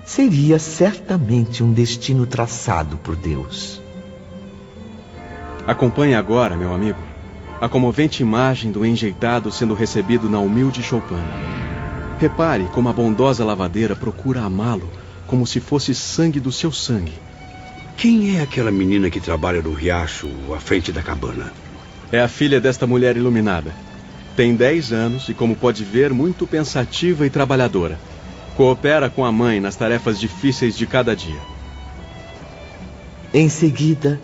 seria certamente um destino traçado por Deus. Acompanhe agora, meu amigo, a comovente imagem do enjeitado sendo recebido na humilde choupana. Repare como a bondosa lavadeira procura amá-lo como se fosse sangue do seu sangue. Quem é aquela menina que trabalha no riacho à frente da cabana? É a filha desta mulher iluminada. Tem 10 anos e, como pode ver, muito pensativa e trabalhadora. Coopera com a mãe nas tarefas difíceis de cada dia. Em seguida,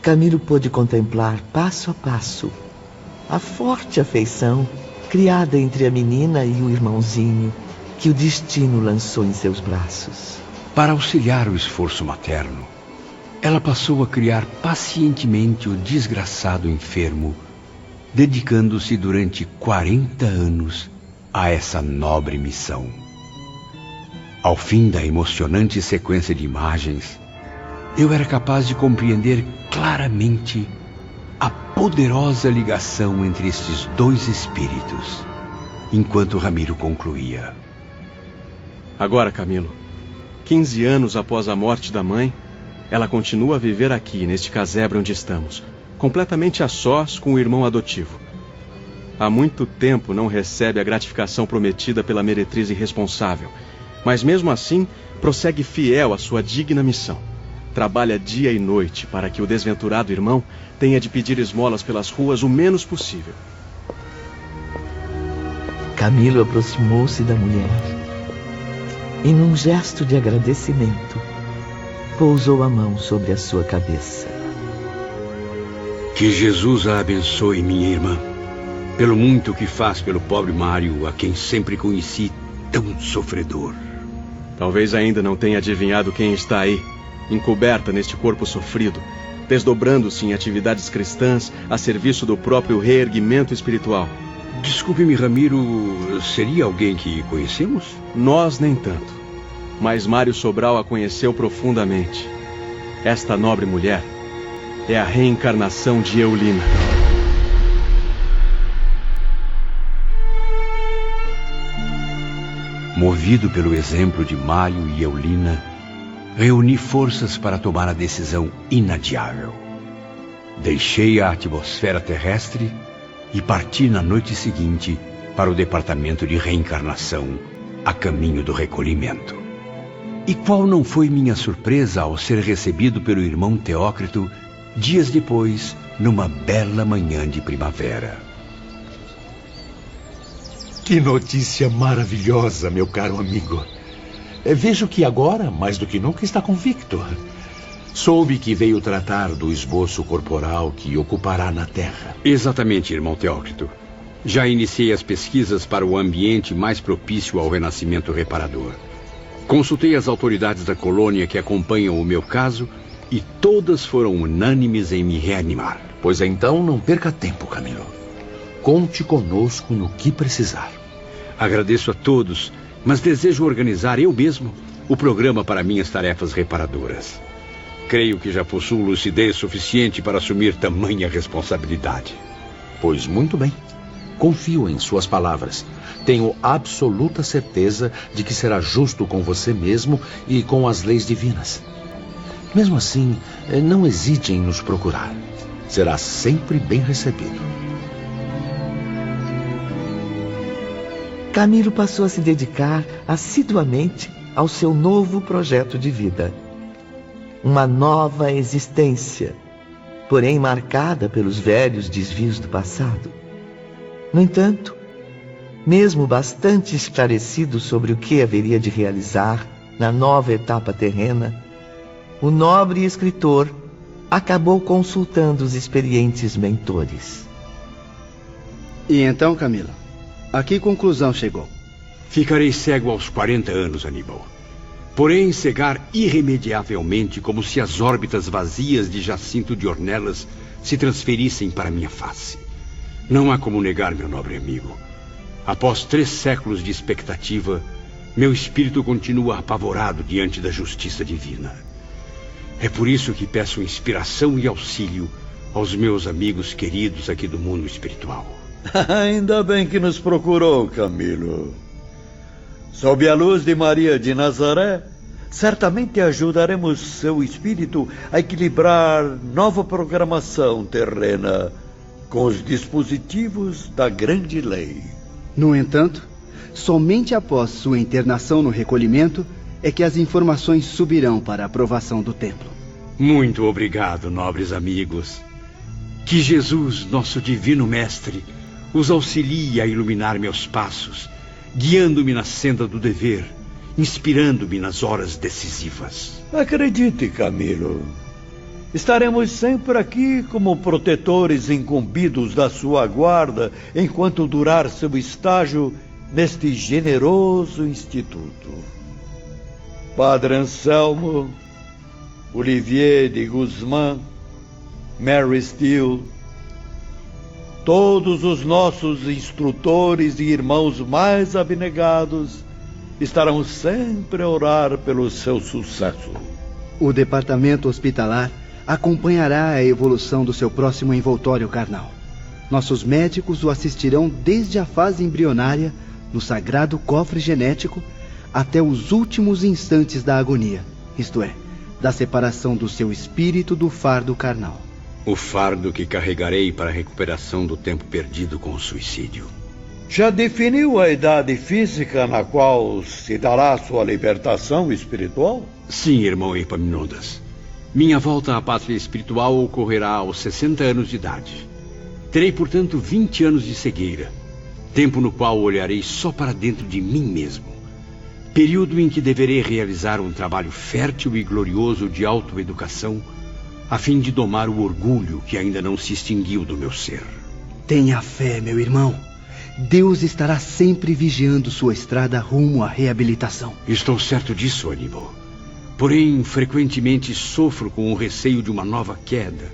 Camilo pôde contemplar, passo a passo, a forte afeição criada entre a menina e o irmãozinho que o destino lançou em seus braços. Para auxiliar o esforço materno, ela passou a criar pacientemente o desgraçado enfermo, dedicando-se durante 40 anos a essa nobre missão. Ao fim da emocionante sequência de imagens, eu era capaz de compreender claramente a poderosa ligação entre estes dois espíritos, enquanto Ramiro concluía. Agora, Camilo, 15 anos após a morte da mãe, ela continua a viver aqui, neste casebre onde estamos, completamente a sós com o irmão adotivo. Há muito tempo não recebe a gratificação prometida pela meretriz irresponsável, mas mesmo assim prossegue fiel à sua digna missão. Trabalha dia e noite para que o desventurado irmão tenha de pedir esmolas pelas ruas o menos possível. Camilo aproximou-se da mulher e, num gesto de agradecimento, pousou a mão sobre a sua cabeça. Que Jesus a abençoe, minha irmã, pelo muito que faz pelo pobre Mário, a quem sempre conheci tão sofredor. Talvez ainda não tenha adivinhado quem está aí, encoberta neste corpo sofrido, desdobrando-se em atividades cristãs a serviço do próprio reerguimento espiritual. Desculpe-me, Ramiro, seria alguém que conhecemos? Nós nem tanto, mas Mário Sobral a conheceu profundamente. Esta nobre mulher é a reencarnação de Eulina. Movido pelo exemplo de Mário e Eulina, reuni forças para tomar a decisão inadiável. Deixei a atmosfera terrestre e parti na noite seguinte para o departamento de reencarnação, a caminho do recolhimento. E qual não foi minha surpresa ao ser recebido pelo irmão Teócrito dias depois, numa bela manhã de primavera. Que notícia maravilhosa, meu caro amigo. Vejo que agora, mais do que nunca, está convicto. Soube que veio tratar do esboço corporal que ocupará na Terra. Exatamente, irmão Teócrito. Já iniciei as pesquisas para o ambiente mais propício ao renascimento reparador. Consultei as autoridades da colônia que acompanham o meu caso e todas foram unânimes em me reanimar. Pois então não perca tempo, Camilo. Conte conosco no que precisar. Agradeço a todos, mas desejo organizar eu mesmo o programa para minhas tarefas reparadoras. Creio que já possuo lucidez suficiente para assumir tamanha responsabilidade. Pois muito bem. Confio em suas palavras. Tenho absoluta certeza de que será justo com você mesmo e com as leis divinas. Mesmo assim, não hesite em nos procurar. Será sempre bem recebido. Camilo passou a se dedicar assiduamente ao seu novo projeto de vida. Uma nova existência, porém marcada pelos velhos desvios do passado. No entanto, mesmo bastante esclarecido sobre o que haveria de realizar na nova etapa terrena, o nobre escritor acabou consultando os experientes mentores. E então, Camilo, a que conclusão chegou? Ficarei cego aos 40 anos, Aníbal. Porém, cegar irremediavelmente, como se as órbitas vazias de Jacinto de Ornelas se transferissem para minha face. Não há como negar, meu nobre amigo. Após 3 séculos de expectativa, meu espírito continua apavorado diante da justiça divina. É por isso que peço inspiração e auxílio aos meus amigos queridos aqui do mundo espiritual. Ainda bem que nos procurou, Camilo. Sob a luz de Maria de Nazaré, certamente ajudaremos seu espírito a equilibrar nova programação terrena com os dispositivos da grande lei. No entanto, somente após sua internação no recolhimento é que as informações subirão para a aprovação do templo. Muito obrigado, nobres amigos. Que Jesus, nosso divino mestre, os auxilie a iluminar meus passos, guiando-me na senda do dever, inspirando-me nas horas decisivas. Acredite, Camilo. Estaremos sempre aqui como protetores incumbidos da sua guarda enquanto durar seu estágio neste generoso instituto. Padre Anselmo, Olivier de Guzmán, Mary Steele, todos os nossos instrutores e irmãos mais abnegados estarão sempre a orar pelo seu sucesso. O departamento hospitalar acompanhará a evolução do seu próximo envoltório carnal. Nossos médicos o assistirão desde a fase embrionária, no sagrado cofre genético, até os últimos instantes da agonia, isto é, da separação do seu espírito do fardo carnal. O fardo que carregarei para a recuperação do tempo perdido com o suicídio. Já definiu a idade física na qual se dará sua libertação espiritual? Sim, irmão Epaminondas. Minha volta à pátria espiritual ocorrerá aos 60 anos de idade. Terei, portanto, 20 anos de cegueira, tempo no qual olharei só para dentro de mim mesmo. Período em que deverei realizar um trabalho fértil e glorioso de autoeducação, a fim de domar o orgulho que ainda não se extinguiu do meu ser. Tenha fé, meu irmão. Deus estará sempre vigiando sua estrada rumo à reabilitação. Estou certo disso, Aníbal. Porém, frequentemente sofro com o receio de uma nova queda,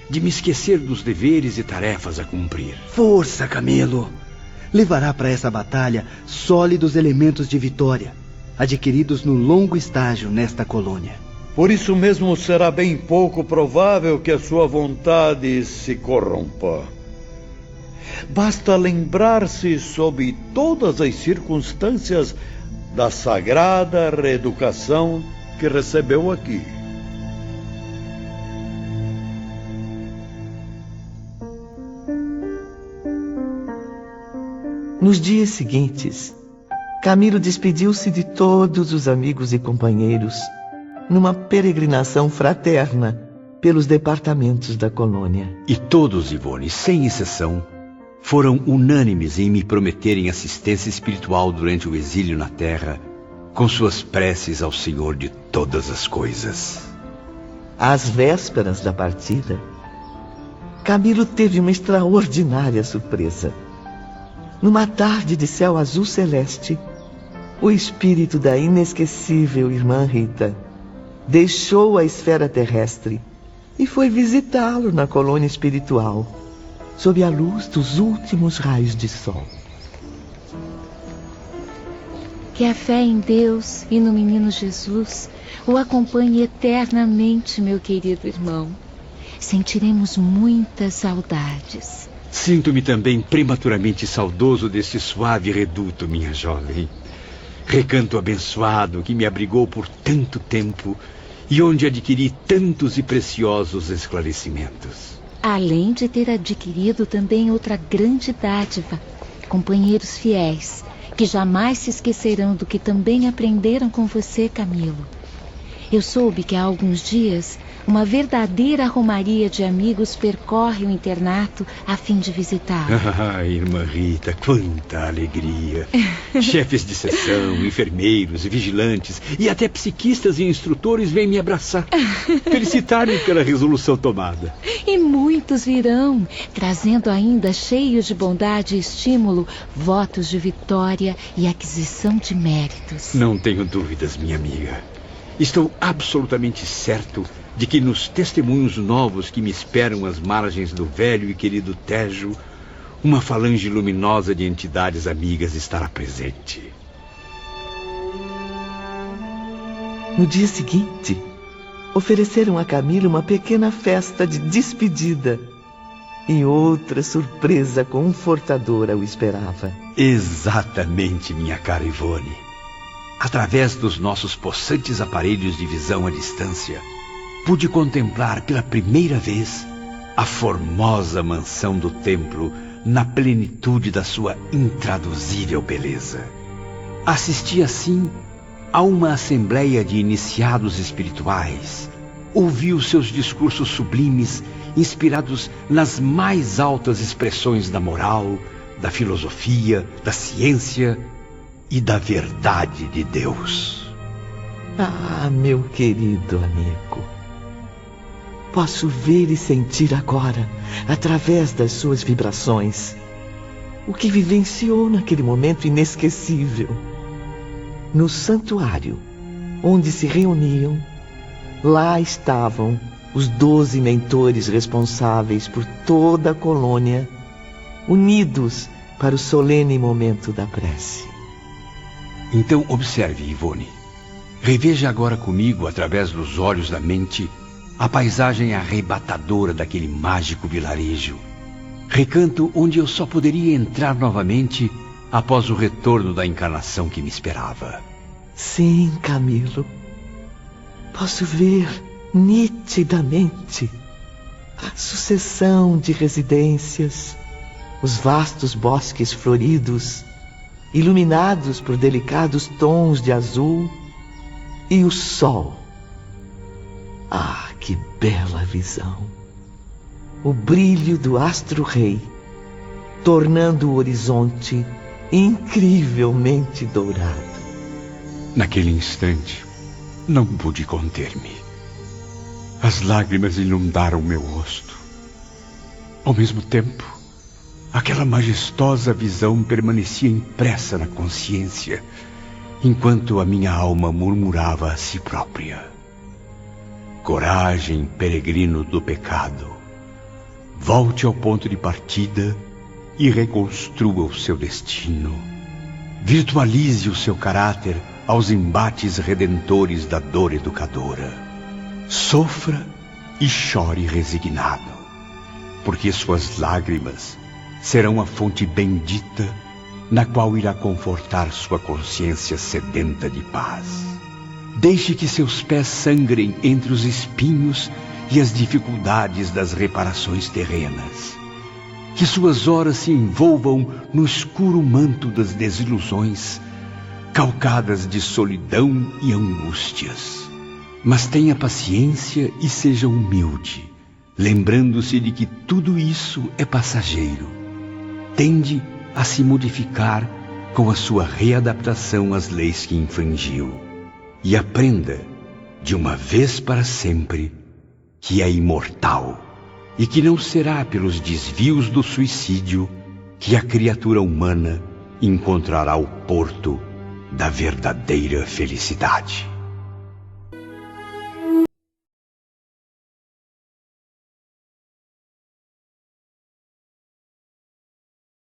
de me esquecer dos deveres e tarefas a cumprir. Força, Camilo! Levará para essa batalha sólidos elementos de vitória, adquiridos no longo estágio nesta colônia. Por isso mesmo será bem pouco provável que a sua vontade se corrompa. Basta lembrar-se sob todas as circunstâncias da sagrada reeducação que recebeu aqui. Nos dias seguintes, Camilo despediu-se de todos os amigos e companheiros numa peregrinação fraterna pelos departamentos da colônia. E todos, Ivone, sem exceção, foram unânimes em me prometerem assistência espiritual durante o exílio na Terra, com suas preces ao Senhor de todas as coisas. Às vésperas da partida, Camilo teve uma extraordinária surpresa. Numa tarde de céu azul celeste, o espírito da inesquecível irmã Rita deixou a esfera terrestre e foi visitá-lo na colônia espiritual, sob a luz dos últimos raios de sol. Que a fé em Deus e no menino Jesus o acompanhe eternamente, meu querido irmão. Sentiremos muitas saudades. Sinto-me também prematuramente saudoso desse suave reduto, minha jovem. Recanto abençoado que me abrigou por tanto tempo e onde adquiri tantos e preciosos esclarecimentos. Além de ter adquirido também outra grande dádiva, companheiros fiéis, que jamais se esquecerão do que também aprenderam com você, Camilo. Eu soube que há alguns dias uma verdadeira romaria de amigos percorre o internato a fim de visitá-lo. Ah, irmã Rita, quanta alegria! Chefes de seção, enfermeiros e vigilantes e até psiquistas e instrutores vêm me abraçar, felicitar-me pela resolução tomada. E muitos virão, trazendo ainda, cheios de bondade e estímulo, votos de vitória e aquisição de méritos. Não tenho dúvidas, minha amiga. Estou absolutamente certo de que nos testemunhos novos que me esperam às margens do velho e querido Tejo, uma falange luminosa de entidades amigas estará presente. No dia seguinte, ofereceram a Camilo uma pequena festa de despedida e outra surpresa confortadora o esperava. Exatamente, minha cara Ivone. Através dos nossos possantes aparelhos de visão à distância, pude contemplar pela primeira vez a formosa mansão do templo na plenitude da sua intraduzível beleza. Assisti assim a uma assembleia de iniciados espirituais, ouvi os seus discursos sublimes inspirados nas mais altas expressões da moral, da filosofia, da ciência e da verdade de Deus. Ah, meu querido amigo, posso ver e sentir agora, através das suas vibrações, o que vivenciou naquele momento inesquecível. No santuário, onde se reuniam, lá estavam os 12 mentores responsáveis por toda a colônia, unidos para o solene momento da prece. Então observe, Ivone. Reveja agora comigo, através dos olhos da mente, a paisagem arrebatadora daquele mágico vilarejo. Recanto onde eu só poderia entrar novamente após o retorno da encarnação que me esperava. Sim, Camilo. Posso ver nitidamente a sucessão de residências, os vastos bosques floridos, iluminados por delicados tons de azul, e o sol. Ah, que bela visão! O brilho do astro-rei, tornando o horizonte incrivelmente dourado. Naquele instante, não pude conter-me. As lágrimas inundaram meu rosto. Ao mesmo tempo, aquela majestosa visão permanecia impressa na consciência, enquanto a minha alma murmurava a si própria: coragem, peregrino do pecado, volte ao ponto de partida e reconstrua o seu destino. Virtualize o seu caráter aos embates redentores da dor educadora. Sofra e chore resignado, porque suas lágrimas serão a fonte bendita na qual irá confortar sua consciência sedenta de paz. Deixe que seus pés sangrem entre os espinhos e as dificuldades das reparações terrenas. Que suas horas se envolvam no escuro manto das desilusões, calcadas de solidão e angústias. Mas tenha paciência e seja humilde, lembrando-se de que tudo isso é passageiro. Tende a se modificar com a sua readaptação às leis que infringiu. E aprenda, de uma vez para sempre, que é imortal e que não será pelos desvios do suicídio que a criatura humana encontrará o porto da verdadeira felicidade.